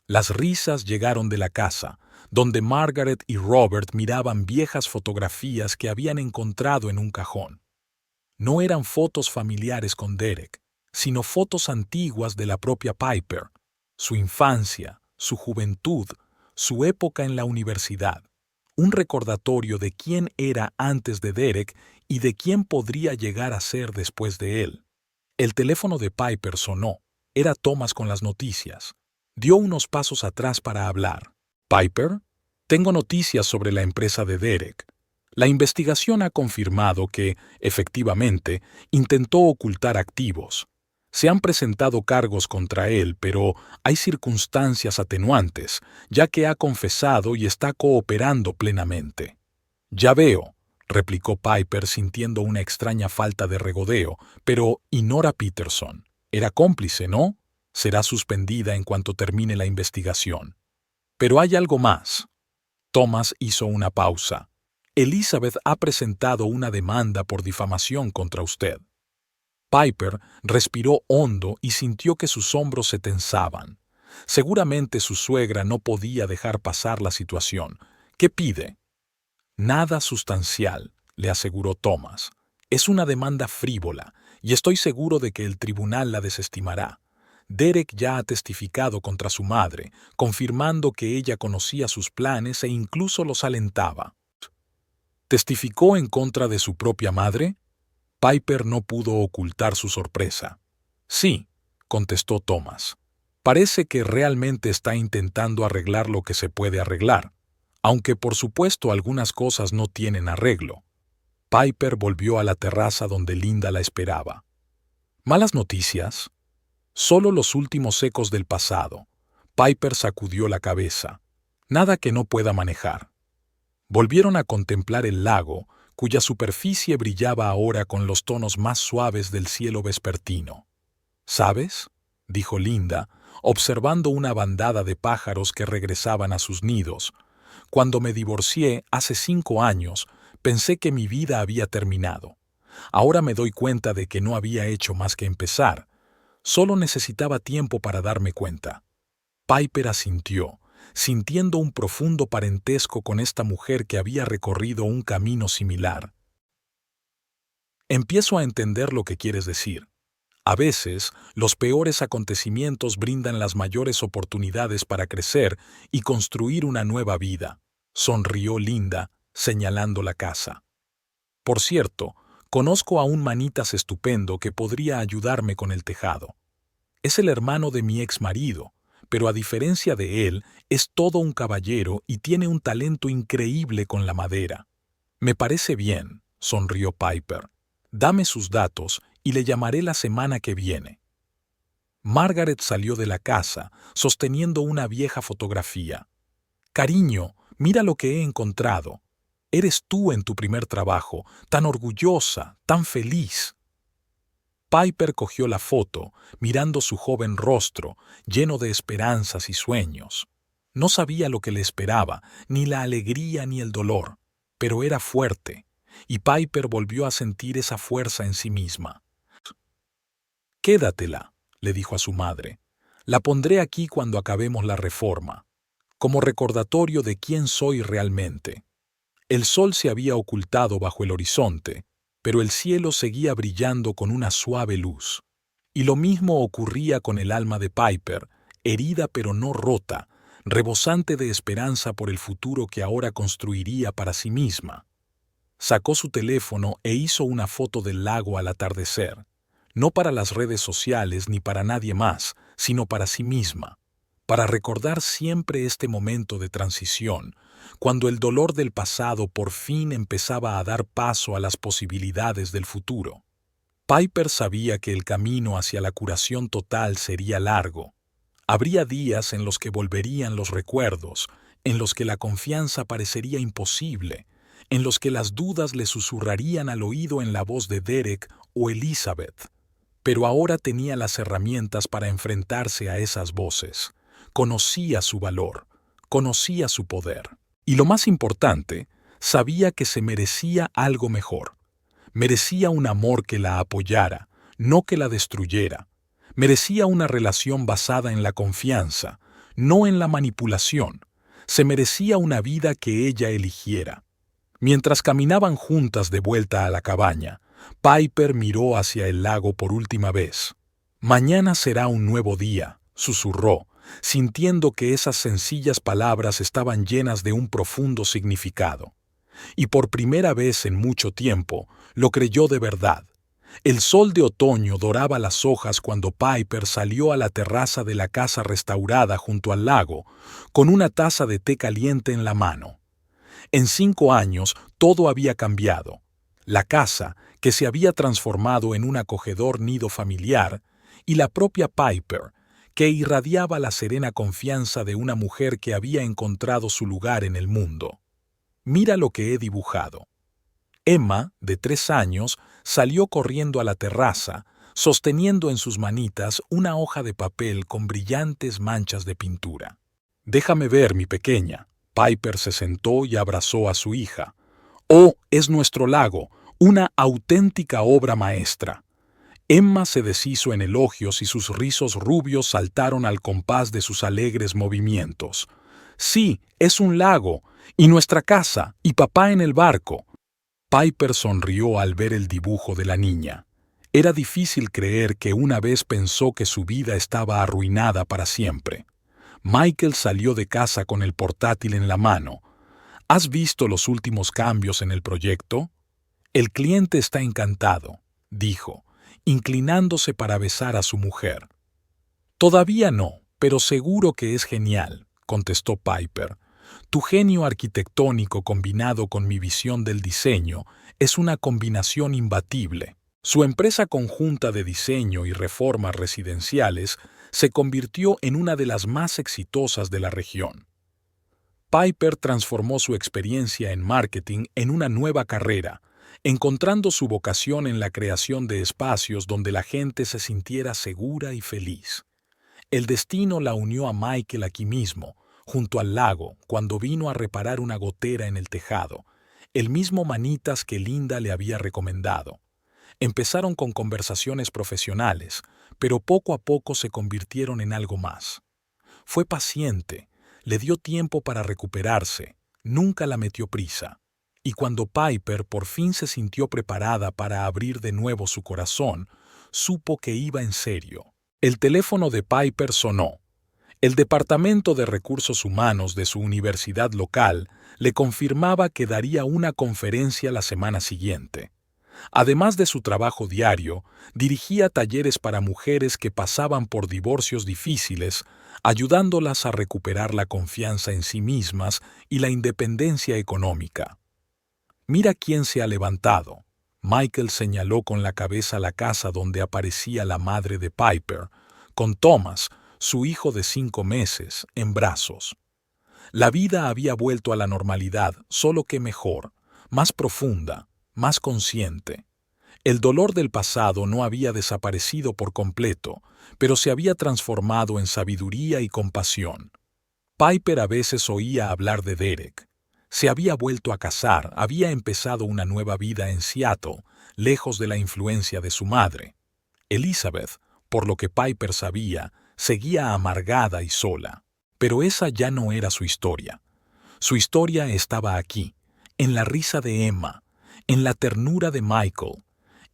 Las risas llegaron de la casa, donde Margaret y Robert miraban viejas fotografías que habían encontrado en un cajón. No eran fotos familiares con Derek, sino fotos antiguas de la propia Piper, su infancia, su juventud, su época en la universidad. Un recordatorio de quién era antes de Derek y de quién podría llegar a ser después de él. El teléfono de Piper sonó. Era Thomas con las noticias. Dio unos pasos atrás para hablar. «Piper, tengo noticias sobre la empresa de Derek. La investigación ha confirmado que, efectivamente, intentó ocultar activos. Se han presentado cargos contra él, pero hay circunstancias atenuantes, ya que ha confesado y está cooperando plenamente». «Ya veo», replicó Piper sintiendo una extraña falta de regodeo, «pero ¿y Nora Peterson? Era cómplice, ¿no? Será suspendida en cuanto termine la investigación». «Pero hay algo más». Thomas hizo una pausa. «Elizabeth ha presentado una demanda por difamación contra usted». Piper respiró hondo y sintió que sus hombros se tensaban. Seguramente su suegra no podía dejar pasar la situación. «¿Qué pide?» «Nada sustancial», le aseguró Thomas. «Es una demanda frívola, y estoy seguro de que el tribunal la desestimará. Derek ya ha testificado contra su madre, confirmando que ella conocía sus planes e incluso los alentaba». «¿Testificó en contra de su propia madre?» Piper no pudo ocultar su sorpresa. «Sí», contestó Thomas. «Parece que realmente está intentando arreglar lo que se puede arreglar, aunque por supuesto algunas cosas no tienen arreglo». Piper volvió a la terraza donde Linda la esperaba. «¿Malas noticias?» «Solo los últimos ecos del pasado». Piper sacudió la cabeza. «Nada que no pueda manejar». Volvieron a contemplar el lago, cuya superficie brillaba ahora con los tonos más suaves del cielo vespertino. «¿Sabes?», dijo Linda, observando una bandada de pájaros que regresaban a sus nidos. «Cuando me divorcié hace 5 años, pensé que mi vida había terminado. Ahora me doy cuenta de que no había hecho más que empezar. Solo necesitaba tiempo para darme cuenta». Piper asintió, sintiendo un profundo parentesco con esta mujer que había recorrido un camino similar. «Empiezo a entender lo que quieres decir. A veces, los peores acontecimientos brindan las mayores oportunidades para crecer y construir una nueva vida», sonrió Linda, señalando la casa. «Por cierto, conozco a un manitas estupendo que podría ayudarme con el tejado. Es el hermano de mi ex marido, pero a diferencia de él, es todo un caballero y tiene un talento increíble con la madera». «Me parece bien», sonrió Piper. «Dame sus datos y le llamaré la semana que viene». Margaret salió de la casa, sosteniendo una vieja fotografía. «Cariño, mira lo que he encontrado. Eres tú en tu primer trabajo, tan orgullosa, tan feliz». Piper cogió la foto, mirando su joven rostro, lleno de esperanzas y sueños. No sabía lo que le esperaba, ni la alegría ni el dolor, pero era fuerte, y Piper volvió a sentir esa fuerza en sí misma. «Quédatela», le dijo a su madre. «La pondré aquí cuando acabemos la reforma, como recordatorio de quién soy realmente». El sol se había ocultado bajo el horizonte, pero el cielo seguía brillando con una suave luz. Y lo mismo ocurría con el alma de Piper, herida pero no rota, rebosante de esperanza por el futuro que ahora construiría para sí misma. Sacó su teléfono e hizo una foto del lago al atardecer, no para las redes sociales ni para nadie más, sino para sí misma, para recordar siempre este momento de transición, cuando el dolor del pasado por fin empezaba a dar paso a las posibilidades del futuro. Piper sabía que el camino hacia la curación total sería largo. Habría días en los que volverían los recuerdos, en los que la confianza parecería imposible, en los que las dudas le susurrarían al oído en la voz de Derek o Elizabeth. Pero ahora tenía las herramientas para enfrentarse a esas voces. Conocía su valor, conocía su poder. Y lo más importante, sabía que se merecía algo mejor. Merecía un amor que la apoyara, no que la destruyera. Merecía una relación basada en la confianza, no en la manipulación. Se merecía una vida que ella eligiera. Mientras caminaban juntas de vuelta a la cabaña, Piper miró hacia el lago por última vez. «Mañana será un nuevo día», susurró, sintiendo que esas sencillas palabras estaban llenas de un profundo significado. Y por primera vez en mucho tiempo, lo creyó de verdad. El sol de otoño doraba las hojas cuando Piper salió a la terraza de la casa restaurada junto al lago, con una taza de té caliente en la mano. En 5 años todo había cambiado. La casa, que se había transformado en un acogedor nido familiar, y la propia Piper, que irradiaba la serena confianza de una mujer que había encontrado su lugar en el mundo. Mira lo que he dibujado. Emma, de 3 años, salió corriendo a la terraza, sosteniendo en sus manitas una hoja de papel con brillantes manchas de pintura. «Déjame ver, mi pequeña». Piper se sentó y abrazó a su hija. «Oh, es nuestro lago, una auténtica obra maestra». Emma se deshizo en elogios y sus rizos rubios saltaron al compás de sus alegres movimientos. «Sí, es un lago, y nuestra casa, y papá en el barco». Piper sonrió al ver el dibujo de la niña. Era difícil creer que una vez pensó que su vida estaba arruinada para siempre. Michael salió de casa con el portátil en la mano. «¿Has visto los últimos cambios en el proyecto?» «El cliente está encantado», dijo, inclinándose para besar a su mujer. «Todavía no, pero seguro que es genial», contestó Piper. «Tu genio arquitectónico combinado con mi visión del diseño es una combinación imbatible». Su empresa conjunta de diseño y reformas residenciales se convirtió en una de las más exitosas de la región. Piper transformó su experiencia en marketing en una nueva carrera, encontrando su vocación en la creación de espacios donde la gente se sintiera segura y feliz. El destino la unió a Michael aquí mismo, junto al lago, cuando vino a reparar una gotera en el tejado, el mismo manitas que Linda le había recomendado. Empezaron con conversaciones profesionales, pero poco a poco se convirtieron en algo más. Fue paciente, le dio tiempo para recuperarse, nunca la metió prisa. Y cuando Piper por fin se sintió preparada para abrir de nuevo su corazón, supo que iba en serio. El teléfono de Piper sonó. El Departamento de Recursos Humanos de su universidad local le confirmaba que daría una conferencia la semana siguiente. Además de su trabajo diario, dirigía talleres para mujeres que pasaban por divorcios difíciles, ayudándolas a recuperar la confianza en sí mismas y la independencia económica. «Mira quién se ha levantado», Michael señaló con la cabeza la casa donde aparecía la madre de Piper, con Thomas, su hijo de 5 meses, en brazos. La vida había vuelto a la normalidad, solo que mejor, más profunda, más consciente. El dolor del pasado no había desaparecido por completo, pero se había transformado en sabiduría y compasión. Piper a veces oía hablar de Derek. Se había vuelto a casar, había empezado una nueva vida en Seattle, lejos de la influencia de su madre. Elizabeth, por lo que Piper sabía, seguía amargada y sola. Pero esa ya no era su historia. Su historia estaba aquí, en la risa de Emma, en la ternura de Michael,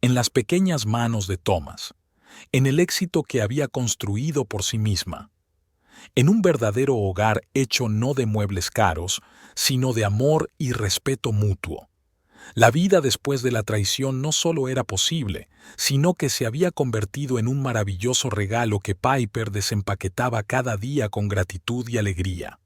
en las pequeñas manos de Thomas, en el éxito que había construido por sí misma, en un verdadero hogar hecho no de muebles caros, sino de amor y respeto mutuo. La vida después de la traición no solo era posible, sino que se había convertido en un maravilloso regalo que Piper desempaquetaba cada día con gratitud y alegría.